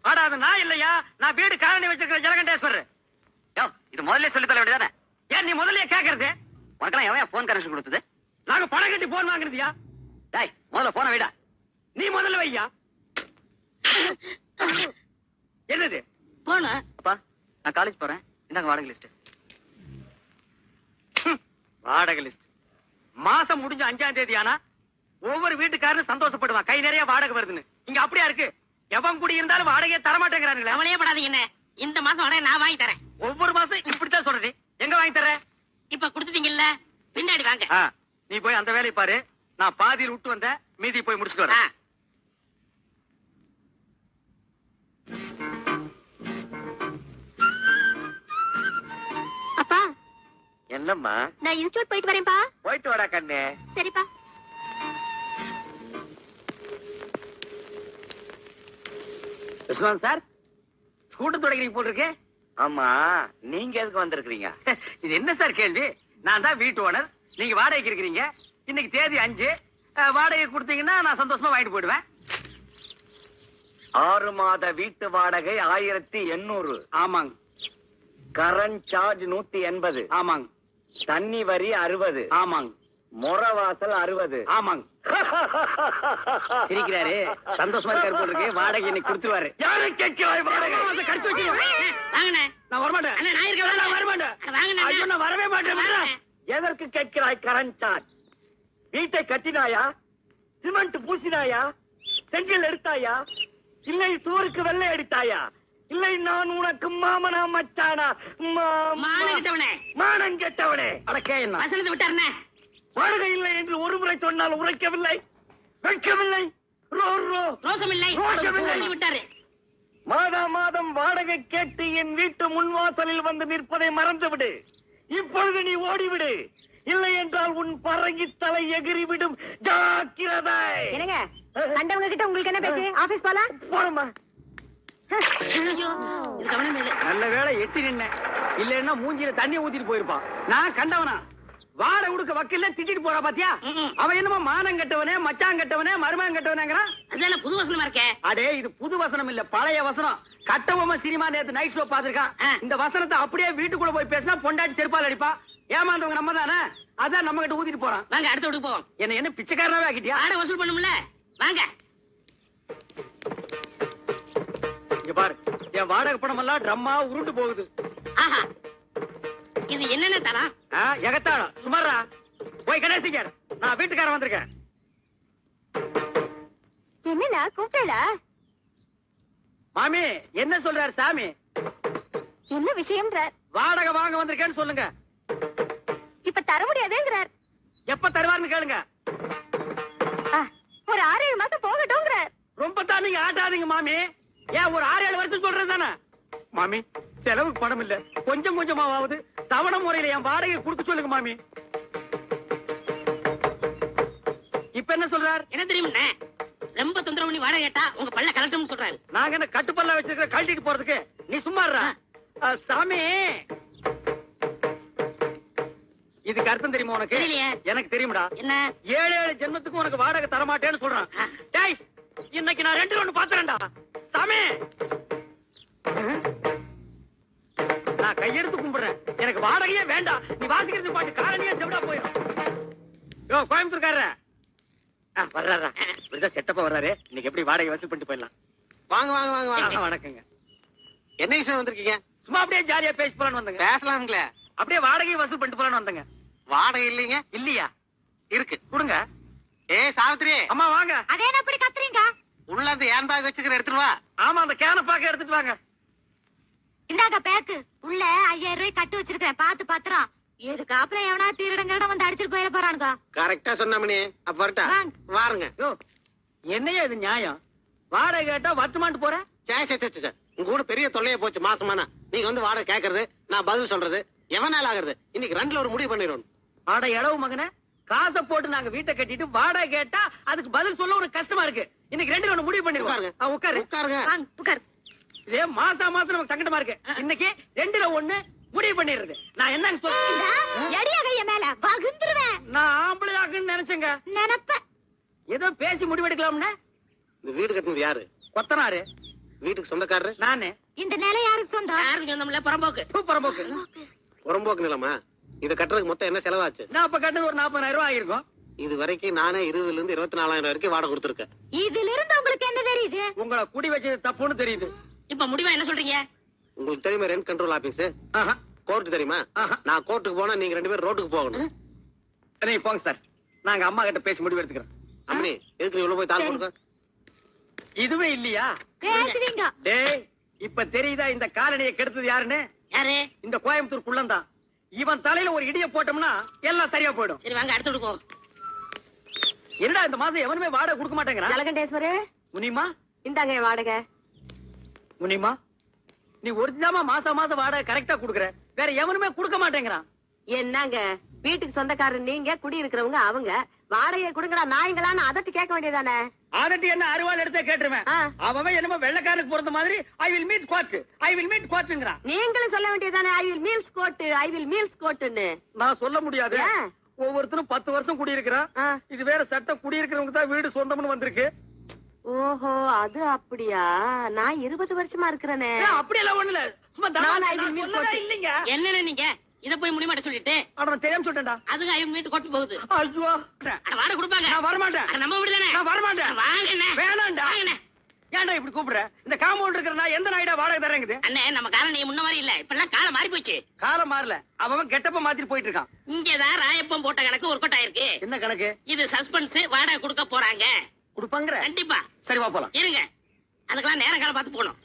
ஆடா, அது நான் இல்லையா? நான் வீடு காலனி வச்சிருக்கிற ஜலகண்டேஸ்வரர். யோ, இது முதல்ல சொல்லி தர வேண்டியதானே? ஏன் நீ முதல்ல கேக்குறது? உனக்கெல்லாம் எவன் போன் கனெக்ஷன் கொடுத்தது? நாங்க பணம் கட்டி போன் வாங்குறதியா? டேய், முதல்ல போன வைடா. நீ முதல்ல வையா. என்னது போன? அப்பா, நான் காலேஜ் போறேன். இந்தாங்க வாடகை லிஸ்ட். வாடகை லிஸ்ட். மாசம் முடிஞ்ச 5ஆம் தேதி ஆனா ஒவ்வொரு வீட்டுக்காரரும் சந்தோஷப்படுவான், கை நிறைய வாடகை வருதுன்னு. இங்க அப்படியா இருக்கு? எவன் குடி இருந்தாலும் வாடகையை தரமாட்டேங்கிறானுங்களே. கவலையே படாதீங்க. என்ன, இந்த மாசம் வாடகை நான் வாங்கி தரேன். ஒவ்வொரு மாசம் இப்படித்தான் சொல்றது. எங்க வாங்கி தர? இப்ப கொடுத்துட்டீங்கல்ல, பின்னாடி வாங்க. நீ போய் அந்த வேலையை பாரு. நான் பாதியில் விட்டு வந்த மீதி போய் முடிச்சுட்டு வரேன். அப்பா, என்னம்மா? நான் இன்ஸ்டியூட் போயிட்டு வரேன்ப்பா. போயிட்டு வாடா கண்ணு. சரிப்பா. விஸ்வநாத் சார், ஸ்கூட்டர் தொடக்கிறீங்க போட்டிருக்கு. ஆமா, நீங்க எதுக்கு வந்திருக்கீங்க? இது என்ன சார் கேள்வி? நான் தான் வீட்டு ஓனர், நீங்க வாடகைக்கு இருக்கிறீங்க. இன்னைக்கு தேதி 5. வாடகை கொடுத்தீங்கன்னா நான் சந்தோஷமா வாங்கிட்டு போயிடுவேன். 6 மாத வீட்டு வாடகை 1800. ஆமாங்க. Current charge 180. ஆமாங்க. தண்ணி வரி 60. ஆமாங்க. முறவாசல் 60. ஆமாங்க. சிரிக்கிறாரு, சந்தோஷமா இருக்காரு போட்டிருக்கு. வாடகை இன்னைக்கு கொடுத்துருவாரு. யாரு கேட்கிறாய் வாடகை? கடிச்சு வச்சு வாங்கண்ணே. நான் வரமாட்டேன். அண்ணே, நான் இருக்கேன். நான் வரமாட்டேன். வாங்கண்ணே. ஐயோ, நான் வரவே மாட்டேன். எதற்கு கேட்கிறாய் கரண்ட் சார்ஜ்? வீட்டை கட்டினாயா? சிமெண்ட் பூசினாயா? செங்கல் எடுத்தாயா? இல்லை சுவருக்கு வெள்ளை அடித்தாயா? இல்லை நான் உனக்கு மாமனா மச்சானா? மானம் கெட்டவனே. மானம் கெட்டவனே. அடக்கே என்ன வசனத்தை விட்டாருண்ணே. வாடகை இல்லை என்று ஒரு முறை சொன்னால் உரைக்கவில்லை, வைக்கவில்லை. ரோசமில்லை. ரோஷமில்லை. விட்டாரு. மாதம் வாடகை கேட்டு என் வீட்டு முன்வாசலில் வந்து நிற்பதை மறந்துவிடு. இப்பொழுது நீ ஓடிவிடு. இல்லை என்றால் உன் பறங்கி தலை எகிரிவிடும். ஜாக்கிரதை. என்னங்க, கண்டவங்க கிட்ட உங்களுக்கு என்ன பேச்சு? ஆபீஸ் போலாம். போறமா. ஐயோ, இது கவனம் இல்லை. நல்ல வேளை எட்டி நின்ன, இல்லன்னா மூஞ்சில தண்ணி ஊத்திட்டு போயிருப்பான். நான் கண்டவனா? வாடகை கொடுக்க வக்கீல்ல திட்டிட்டு போறா பாத்தியா? அவன் என்னமோ மானம் கட்டவனே, மச்சான் கட்டவனே, மருமகன் கட்டவனேங்கிறான். அதனால புது வசனமா இருக்கே. அடே, இது புது வசனம் இல்ல, பழைய வசனம். கட்டபொம்மை சினிமா நேத்து நைட் ஷோ பாத்துருக்கான். இந்த வசனத்தை அப்படியே வீட்டுக்குள்ள போய் பேசினா பொண்டாட்டி செருப்பால் அடிப்பா. ஏமாந்தவங்க நம்ம தானே, அதான் நம்ம கிட்ட ஊத்திட்டு போறான். வாங்க, அடுத்த வீட்டுக்கு போவோம். என்ன பிச்சைக்காரனாவே ஆக்கிட்டியா? வாடகை வசூல் பண்ணும்ல, வாங்க. இங்க பாரு, என் வாடகை பணம் எல்லாம் ட்ரம்மா உருண்டு போகுது. ஆஹா, இது என்னென்ன தரம்? எகத்தாளம் சுமாரா. போய் கடைசிக்கார், நான் வீட்டுக்காரன் வந்திருக்கேன். என்னடா கூப்பிட்டா? மாமி, என்ன சொல்றாரு சாமி? என்ன விஷயம்ன்றார். வாடகை வாங்க வந்திருக்கேன்னு சொல்லுங்க. இப்ப தர முடியாதுங்கிறார். எப்ப தருவாருன்னு கேளுங்க. ஒரு 6-7 மாசம் போகட்டும்ங்கிறார். ரொம்ப தான் நீங்க ஆட்டாதீங்க மாமி. ஏன் ஒரு 6-7 வருஷம் சொல்றது தானே மாமி. செலவுக்கு பணம் இல்ல, கொஞ்சம் கொஞ்சமாவது தவணை முறையில என் வாடகை கொடுக்க சொல்லுங்க மாமி. இப்ப என்ன சொல்றார்? என்ன தெரியுமா, ரொம்ப தொந்தரவு பண்ணி வாடகை கேட்டா உங்க பல்ல கலட்டணும்னு சொல்றாரு. நாங்க என்ன கட்டுப்பல்ல வச்சிருக்கிற கழட்டிட்டு போறதுக்கு? நீ சும்மா இருடா. சாமி, இதுக்கு அர்த்தம் தெரியுமா உனக்கு? தெரியலையே. எனக்கு தெரியும்டா. என்ன? 7 ஜென்மத்துக்கு உனக்கு வாடகை தர மாட்டேன்னு சொல்றான். டேய், இன்னைக்கு நான் 2 ஒண்ணு பாத்துறேன்டா சாமி. நான் கையெடுத்து கும்பிடுறேன், எனக்கு வாடகையே வேண்டாம். நீ வாசிக்கிறது பாட்டு காரணியா செவிடா போயிடும். யோ கோயம்புத்தூர்காரர வர்றாரா? இப்படிதான் செட்டப்பா வர்றாரு. இன்னைக்கு எப்படி வாடகை வசூல் பண்ணிட்டு போயிடலாம். வாங்க வாங்க வாங்க வாங்க. வணக்கங்க. என்ன விஷயம் வந்திருக்கீங்க? சும்மா அப்படியே ஜாலியா பேசி போலான்னு வந்தங்க. பேசலாம்ங்களே. அப்படியே வாடகை வசூல் பண்ணிட்டு போலான்னு வந்தங்க. வாடகை இல்லைங்க. இல்லையா? இருக்கு, கொடுங்க. ஏய் சாவித்திரி, அம்மா வாங்க. அதே என்ன அப்படி கத்துறீங்க? உள்ள அந்த ஏன் பேக் வச்சுக்கிற எடுத்துட்டு வா. ஆமா, அந்த கேன பாக்க எடுத்துட்டு வாங்க. இந்தாங்க பேக்கு. உள்ள 5000 ரூபாய் கட்டு வச்சிருக்கேன், பாத்து பத்திரம். இதுக்கு அப்புறம் எவனா திருடங்கட வந்து அடிச்சிட்டு போயிட போறானுங்க. கரெக்டா சொன்னமணி. அப்ப வரட்டா? வாருங்க. யோ, என்னையா இது நியாயம்? வாடகை கேட்டா வட்டுமான்ட்டு போற? சே சே சே சே, உங்க கூட பெரிய தொல்லையா போச்சு மாசமானா. நீங்க வந்து வாடகை கேக்குறது, நான் பதில் சொல்றது, எவனால ஆகுறது? இன்னைக்கு 2ல ஒரு முடிவு பண்ணிடுவோம். ஆட எடவு மகனே, காசை போட்டு நாங்க வீட்டை கட்டிட்டு வாடகை கேட்டா அதுக்கு பதில் சொல்ல ஒரு கஷ்டமா இருக்கு. இன்னைக்கு 2ல ஒண்ணு முடிவு பண்ணிடுவோம். உட்காரு உட்காருங்க. வாங்க உட்காரு. இதே மாசம் நமக்கு சங்கடமா இருக்கு. இன்னைக்கு 2ல ஒண்ணு முடிவு பண்ணிடுறது. நான் என்னன்னு சொல்றேன்? எடியா கைய மேல வகுந்துருவேன். நான் ஆம்பளை ஆகுன்னு நினைச்சேங்க. நினைப்ப ஏதோ பேசி முடிவெடுக்கலாம்னு. இந்த வீடு கட்டினது யாரு? கொத்தனாரு. வீட்டுக்கு சொந்தக்காரரு நானு. இந்த நிலை யாருக்கு சொந்தம்? யாரும் சொந்தமில்ல, புறம்போக்கு. சூப்பர் போக்கு. புறம்போக்கு நிலமா? இதை கட்டுறதுக்கு மொத்தம் என்ன செலவாச்சு? நான் அப்ப கட்டது ஒரு 40,000 ரூபாய் ஆயிருக்கும். இது வரைக்கும் நானே 20,000 இருந்து 24,000 வரைக்கும் வாடகை கொடுத்துருக்கேன். இதுல இருந்து உங்களுக்கு என்ன தெரியுது? உங்களை குடி வச்சது தப்புன்னு தெரியுது. இப்ப முடிவா என்ன சொல்றீங்க? உங்களுக்கு தெரியுமா ரெண்ட் கண்ட்ரோல் ஆபீஸ்? ஆஹா. கோர்ட் தெரியுமா? ஆஹா. நான் கோர்ட்டுக்கு போனா நீங்க 2 பேரும் ரோட்டுக்கு போகணும். நீங்க போங்க சார், நாங்க அம்மா கிட்ட பேசி முடிவு எடுத்துக்கிறோம். அம்மி, எதுக்கு நீ உள்ள போய் தாள் கொடுக்க? இதுவே இல்லையா? பேசுவீங்க. டேய், இப்ப தெரியுதா இந்த காலனியை கெடுத்தது யாருன்னு? யாரு? இந்த கோயம்புத்தூர் குள்ளந்தான். இவன் தலையில ஒரு இடிய போட்டோம்னா எல்லாம் சரியா போயிடும். சரி வாங்க, அடுத்து கொடுப்போம். என்னடா இந்த மாசம் எவனுமே வாடகை கொடுக்க மாட்டேங்கிறான்? ஜலகண்டேஸ்வரு, முனிமா, இந்தாங்க வாடகை. முனிமா, நீ ஒரிஜினலா மாசம் மாசம் வாடகை கரெக்டா குடுக்குற, வேற எவனுமே கொடுக்க மாட்டேங்கிறான். என்னங்க, வீட்டுக்கு சொந்தக்காரர் நீங்க, குடி இருக்கிறவங்க அவங்க. வாடகை கொடுங்கடா நாய்ங்களான்னு அதட்டி கேட்க வேண்டியதானே? ஆதட்டி என்ன அருவாள் எடுத்தே கேட்டுருவேன். அவன் என்னமோ வெள்ளக்காரனுக்கு பொறுத்த மாதிரி I will meet court, I will meet கோர்ட்ங்கறான். நீங்களும் சொல்ல வேண்டியதானே I will meals court, I will meals கோர்ட்னு. நான் சொல்ல முடியாது. ஒவ்வொருத்தரும் 10 வருஷம் குடியிருக்கிறான். இது வேற சட்டம், குடியிருக்கிறவங்க தான் வீடு சொந்தம்னு வந்திருக்கு. ஓஹோ, அது அப்படியா? நான் 20 வருஷமா இருக்கிறேனே. அப்படி எல்லாம் ஒண்ணு இல்ல, சும்மா தமாஷா இல்லைங்க. என்னன்னு நீங்க இத போய் முடிமாட்ட சொல்லிட்டு அவன் தெரியாம சொல்லிட்டேன்டா. அதுங்க ஐயன் வீட்டு கொட்டு போகுது. ஐயோ, அட வாடகை கொடுப்பாங்க. நான் வர மாட்டேன். அட நம்ம வீடு தானே. நான் வர மாட்டேன். வாங்கண்ணே. வேணாம்டா. வாங்கண்ணே. ஏன்டா இப்படி கூப்பிடுற? இந்த காம்பவுண்ட் இருக்கிற நான் எந்த நாய்டா வாடகை தரேங்குது? அண்ணே, நம்ம காலம் நீ முன்ன மாதிரி இல்ல, இப்ப எல்லாம் காலம் மாறி போச்சு. காலம் மாறல, அவன் கெட்டப்ப மாத்திட்டு போயிட்டு இருக்கான். இங்கதான் ராயப்பம் போட்ட கணக்கு ஒர்க் அவுட் ஆயிருக்கு. என்ன கணக்கு? இது சஸ்பென்ஸ், வாடகை கொடுக்க போறாங்க. கொடுப்பாங்கற? கண்டிப்பா. சரி வா போலாம். இருங்க, அதுக்கெல்லாம் நேரம் காலம் பார்த்து போகணும்.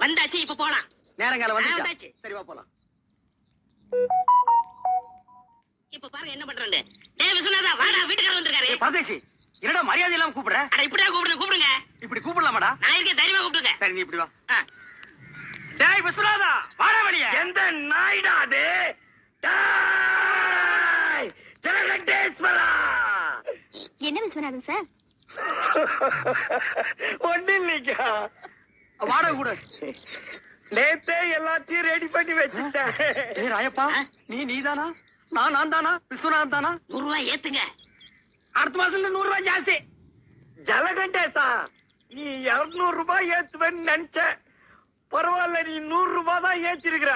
வந்தாச்சு, இப்ப போலாம். நேரங்காலம் வந்தாச்சு. வந்துச்சு. சரி வா போலாம். இப்ப பாருங்க என்ன பண்றேன்னு. டேய் விஸ்வநாதா, வாடா, வீட்டுக்காரர் வந்திருக்காரு. பரதேசி, என்னடா மரியாதை இல்லாம கூப்பிடுற? அட இப்படியே கூப்பிடுங்க. இப்படி கூப்பிடலாமாடா? நான் இருக்கேன், தைரியமா கூப்பிடுங்க. சரி நீ இப்படி வா. டேய் விஸ்வநாதா, வாடா வெளிய. எந்த நாய்டா அது? டேய் ஜலகண்டேஸ்வரா. என்ன விஸ்வநாதன் சார்? ஒண்ணு இல்லைங்க, வாடகை கூட நேத்தே எல்லாத்தையும் ரெடி பண்ணி வச்சுட்டேன். ஏய் ராயப்பா, நீதானா? நான் தானா? விஸ்வநாதன் தானா? 100 ரூபாய் ஏத்துங்க. அடுத்த மாசத்துல 100 ரூபாய் ஜாஸ்தி. ஜலகண்டேசா, நீ 200 ரூபாய் ஏத்துவேன்னு நினைச்ச. பரவாயில்ல, நீ 100 ரூபாய் தான் ஏத்திருக்கிற.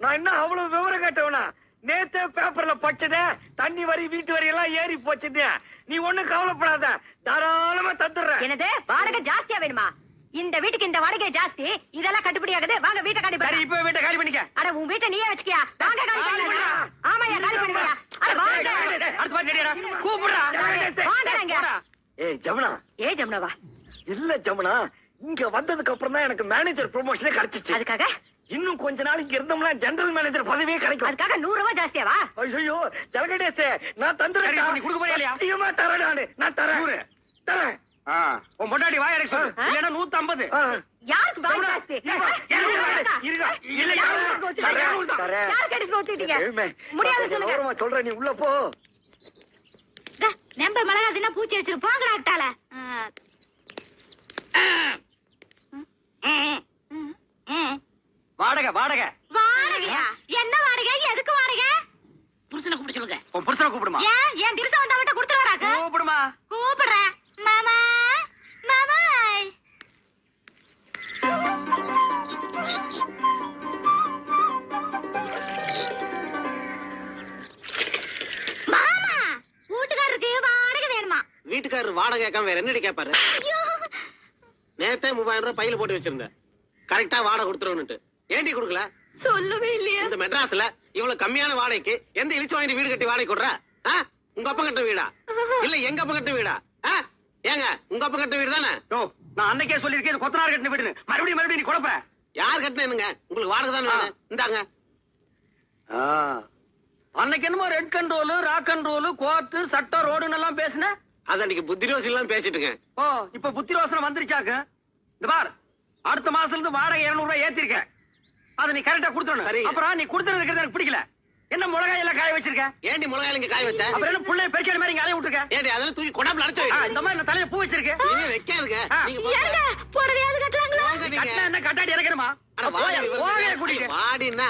நான் என்ன அவ்வளவு விவரம் கேட்டவனா? நேத்தே பேப்பர்ல படிச்சதே, தண்ணி வரி வீட்டு வரி எல்லாம் ஏறி போச்சுது. நீ ஒண்ணும் கவலைப்படாத, தாராளமா தந்துடுறேன். என்னது, வாடகை ஜாஸ்தியா வேணுமா? இந்த வீட்டுக்கு இந்த வாடகை ஜாஸ்தி, இதெல்லாம் கட்டுப்படி ஆகுது. வாங்க வீட்டை காலி பண்ணு. இப்ப வீட்டை காலி பண்ணிக்க. அட உன் வீட்டை நீயே வச்சுக்கியா? வாங்க காலி பண்ணு. ஆமாயா, காலி பண்ணுவியா? அட வாங்க. அடுத்த மாதிரி ரெடியாடா. கூப்பிடுறா. வாங்க. ஏய் ஜமுனா. ஜமுனாவா? இல்ல ஜமுனா, இங்க வந்ததுக்கு அப்புறம் தான் எனக்கு மேனேஜர் ப்ரொமோஷனே கிடைச்சிச்சு. அதுக்காக இன்னும் கொஞ்ச நாள் இங்க இருந்தோம்னா ஜெனரல் மேனேஜர் பதவியே கிடைக்கும். அதுக்காக 100 ரூபாய் ஜாஸ்தியாவா? ஐயோ ஜலகடேசே, நான் தந்துறேன். நீ கொடுக்க போறியா இல்லையா? சத்தியமா தரேன் நானு. நான் தரேன். தரேன். உன் பொண்டாட்டி வாய் அடைக்க சொல்லு. இல்லைன்னா 150. யாருக்கு பாய் ஜாஸ்தி? யாருக்கு எடுத்து ஊத்திட்டீங்க? முடியாது சொல்லுங்க. சொல்றேன், நீ உள்ள போ. நம்ப மிளகா தின்னா பூச்சி வச்சிரு போங்கடா அட்டால. வாடகை வாடகை. வாடகையா? என்ன வாடகை? எதுக்கு வாடகை? புருஷனை கூப்பிட சொல்லுங்க. உன் புருஷனை கூப்பிடுமா? ஏன் திருசா வந்தா மட்டும் கொடுத்துருவாராக்க? கூப்பிடுமா? கூப்பிடுறேன். மாமா மாமா. மாமா வீட்டுக்காரருக்கு வாடகை வேணுமா? வீட்டுக்காரர் வாடகை கேட்காம வேற என்னடி கேட்பாரு? நேத்தே 3000 ரூபாய் பையில போட்டு வச்சிருந்தேன். கரெக்டா வாடகை கொடுத்துருவனுட்டு. ஏண்டி கொடுக்கல? சொல்லவே இல்லையா? இந்த மெட்ராஸ்ல இவ்வளவு கம்மியான வாடகைக்கு எந்த இழிச்சு வாங்கி வீடு கட்டி வாடகை கொடுற? உங்க அப்பா கட்ட வீடா இல்ல எங்க அப்பா கட்ட வீடா? ஏங்க உங்க அப்பா கட்ட வீடு தானே? நான் அன்னைக்கே சொல்லிருக்கேன் இது கொத்தனார் கட்டின வீடுன்னு. மறுபடியும் நீ குழப்பற. யார் கட்டினேனுங்க? உங்களுக்கு வாடகை தானே வேணும். இந்தாங்க. அன்னைக்கு என்னமோ red control, rock control, court, சட்டம், ரோடுன்னு எல்லாம் பேசுன. அது அன்னைக்கு புத்தி ரோசி எல்லாம் பேசிட்டுங்க. ஓ இப்ப புத்தி ரோசனை வந்துருச்சாக்கு. இந்த பார், அடுத்த மாசத்துல இருந்து வாடகை 200 ரூபாய் ஏத்திருக்கேன். அதை நீ கரெக்டா கொடுத்துடணும். அப்புறம் நீ கொடுத்துட்டு இருக்கிறது எனக்கு பிடிக்கல. என்ன மிளகாய் எல்லாம் காய வச்சிருக்க? ஏண்டி மிளகாய் இங்க காய வச்ச? அப்புறம் என்ன புள்ளைய பெருச்சாடி மாதிரி இங்க அலைய விட்டுருக்க? ஏண்டி அதெல்லாம் தூக்கி கொடாப்ல அடைச்சு வை. இந்த மாதிரி நான் தலையில பூ வச்சிருக்கேன். நீங்க வைக்காதுங்க. நீங்க ஏங்க புடவையாவது கட்டலாங்களா? கட்டினா என்ன கட்டாடி இறக்கணுமா? போக கூட்டிட்டு வாடினா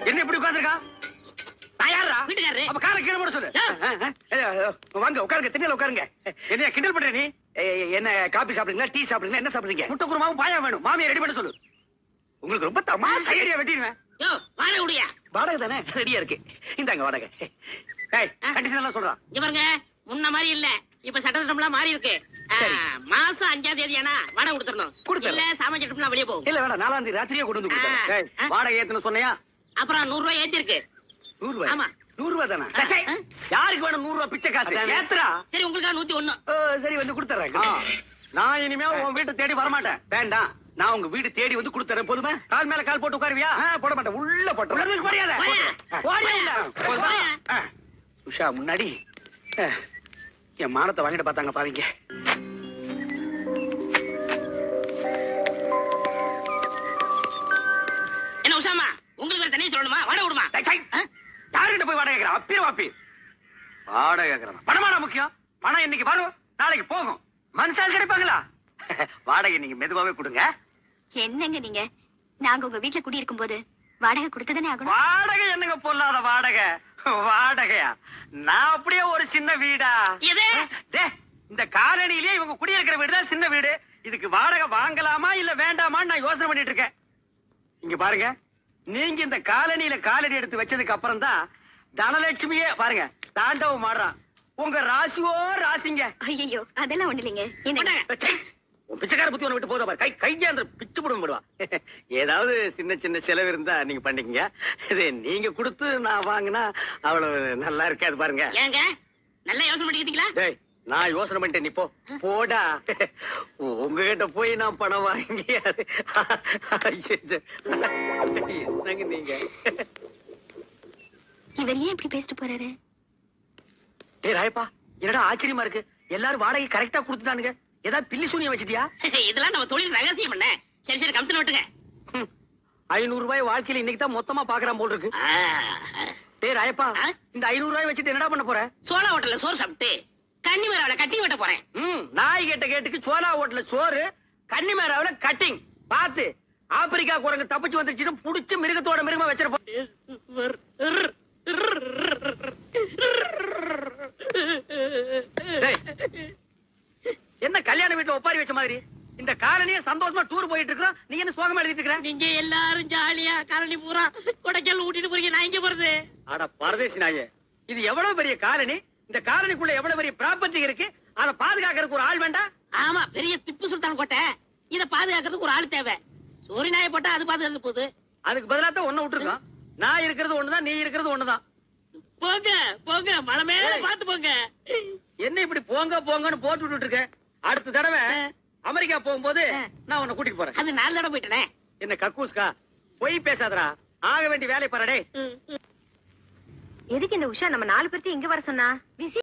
என்ன இப்படி உட்கார்ந்திருக்கா? நான் யாரா? வீட்டுக்காரரு. அப்ப காலை கீழே போட சொல்லு. வாங்க உட்காருங்க, திண்ணையில உட்காருங்க. என்ன கிண்டல் பண்ற நீ? என்ன காபி சாப்பிடுறீங்களா, டீ சாப்பிடுறீங்களா, என்ன சாப்பிடுறீங்க? முட்டை குருமாவும் பாயா வேணும். மாமியை ரெடி பண்ண சொல்லு. உங்களுக்கு ரொம்ப தமாஷா ஐடியா வெட்டிடுவேன். யோ வாடகை உடையா? வாடகை தானே ரெடியா இருக்கு. இந்தாங்க வாடகை. கண்டிஷன் எல்லாம் சொல்றான். இங்க பாருங்க, முன்ன மாதிரி இல்ல. இப்ப சட்டத்திட்டம்லாம் மாறி இருக்கு. சரி. மாசம் 5ஆம் தேதி ஆனா வாடகை கொடுத்துடணும். கொடுத்துடலாம். இல்ல சாமான் வெளியே போகும். இல்ல வேணாம், 4ஆம் தேதி ராத்திரியே கொண்டு வந்து கொடுத்தேன். வாடகை ஏத்துன்னு சொன்னையா? அப்புறம் 100 ரூபாய் ஏத்தி இருக்கு. 100 ரூபாய்? ஆமா. 100 ரூபாய் தானே? யாருக்கு வேணும் 100 ரூபாய் பிச்சை காசு? ஏத்துறா. சரி உங்களுக்கா 101. சரி வந்து கொடுத்துறேன். நான் இனிமே உன் வீட்டை தேடி வரமாட்டேன். வேண்டாம், நான் உங்க வீடு தேடி வந்து கொடுத்துறேன். போதுமே? கால் மேல கால் போட்டு உட்காருவியா? போட மாட்டேன். உள்ள போட்டு உள்ளதுக்கு மரியாதை. உஷா முன்னாடி என் மானத்தை வாங்கிட்டு பார்த்தாங்க பாவீங்க. என்ன உசாமா, உங்களுக்கு ஒரு தனியா சொல்லணுமா? வாடகை விடுமா? யாருக்கிட்ட போய் வாடகை கேட்கிறேன்? அப்பிர வாப்பி வாடகை கேட்கிறேன். பணமாடா முக்கியம்? பணம் இன்னைக்கு வரும், நாளைக்கு போகும். மனுஷால் கிடைப்பாங்களா? வாடகை நீங்க மெதுவாவே கொடுங்க. என்னங்க நீங்க? நாங்க உங்க வீட்டுல குடியிருக்கும் போது வாடகை கொடுத்ததானே ஆகணும். வாடகை என்னங்க பொல்லாத வாடகை? வாடகையா? நான் அப்படியே ஒரு சின்ன வீடா? எது? இந்த காலனியிலேயே இவங்க குடியிருக்கிற வீடு தான் சின்ன வீடு. இதுக்கு வாடகை வாங்கலாமா இல்ல வேண்டாமான்னு நான் யோசனை பண்ணிட்டு இருக்கேன். இங்க பாருங்க, நீங்க இந்த காலனியில காலடி எடுத்து வச்சதுக்கு அப்புறம் தான் தனலட்சுமியே பாருங்க தாண்டவம் ஆடுறான். உங்க ராசியோ ராசிங்க. ஐயோ அதெல்லாம் ஒண்ணு இல்லைங்க. பிச்சைக்கார புத்தி ஒண்ணு விட்டு போதா பாரு. கையா அந்த பிச்சு போடும் போடுவா. ஏதாவது சின்ன சின்ன செலவு இருந்தா நீங்க பண்ணிக்கங்க. இது நீங்க கொடுத்து நான் வாங்கினா அவ்வளவு நல்லா இருக்காது பாருங்க. ஏங்க நல்லா யோசனை பண்ணிக்கிட்டீங்களா? டேய், நான் யோசனை பண்ணிட்டேன். நீ போ போடா. உங்ககிட்ட போய் நான் பணம் வாங்கி என்னங்க நீங்க? இவர் ஏன் இப்படி பேசிட்டு போறாரு? ஏய் ராயப்பா, என்னடா ஆச்சரியமா இருக்கு. எல்லாரும் வாடகை கரெக்டா கொடுத்துட்டானுங்க. ஏதாவது பில்லி சூனியம் வச்சிட்டியா? இதெல்லாம் நம்ம தொழில் ரகசியம் பண்ண. சரி சரி கம்சன் விட்டுங்க. 500 ரூபாய் வாழ்க்கையில இன்னைக்கு தான் மொத்தமா பாக்குறான் போல் இருக்கு. டேய் ராயப்பா, இந்த 500 ரூபாய் வச்சுட்டு என்னடா பண்ண போற? சோளா ஹோட்டல்ல சோறு சாப்பிட்டு கன்னிமேராவில கட்டிங் வெட்ட போறேன். நாய் கேட்ட கேட்டுக்கு சோளா ஹோட்டல்ல சோறு, கன்னிமேராவில கட்டிங். பாத்து ஆப்பிரிக்கா குரங்கு தப்பிச்சு வந்துச்சுன்னு புடிச்சு மிருகத்தோட மிருகமா வச்சிருப்போம். என்ன கல்யாண வீட்டுல ஒப்பாரி வச்ச மாதிரி இந்த காலனிய சந்தோஷமா டூர் போயிட்டு இருக்கோம். நீங்க என்ன சோகமா எழுதிட்டு இருக்க? நீங்க எல்லாரும் ஜாலியா காலனி பூரா கொடைக்கால் ஊட்டிட்டு போறீங்க. நான் இங்க போறது. அட பரதேசி நாயே, இது எவ்வளவு பெரிய காலனி. இந்த காலனிக்குள்ள எவ்வளவு பெரிய ப்ராப்பர்ட்டி இருக்கு. அதை பாதுகாக்கிறதுக்கு ஒரு ஆள் வேண்டாம்? ஆமா, பெரிய திப்பு சுல்தான் கோட்டை. இத பாதுகாக்கிறதுக்கு ஒரு ஆள் தேவை. ஒரு நாயை போட்டா அது பாத்து இருந்து போகுது. அதுக்கு பதிலா தான் ஒண்ணு விட்டுருக்கோம். நான் இருக்கிறது ஒண்ணுதான், நீ இருக்கிறது ஒண்ணுதான். போங்க போங்க, மலை மேல பாத்து போங்க. என்ன இப்படி போங்க போங்கன்னு போட்டு விட்டுட்டு இருக்க? அடுத்த தடவை அமெரிக்கா போகும்போது நான் உன்னை கூட்டிட்டு போறேன். அது 4 தடவை போயிட்டனே. என்ன கக்கூஸ்கா, பொய் பேசாதடா. ஆக வேண்டிய வேலையை பாருடே. எதுக்கு இந்த உஷா நம்ம 4 பேர்த்தையும் இங்க வர சொன்னா?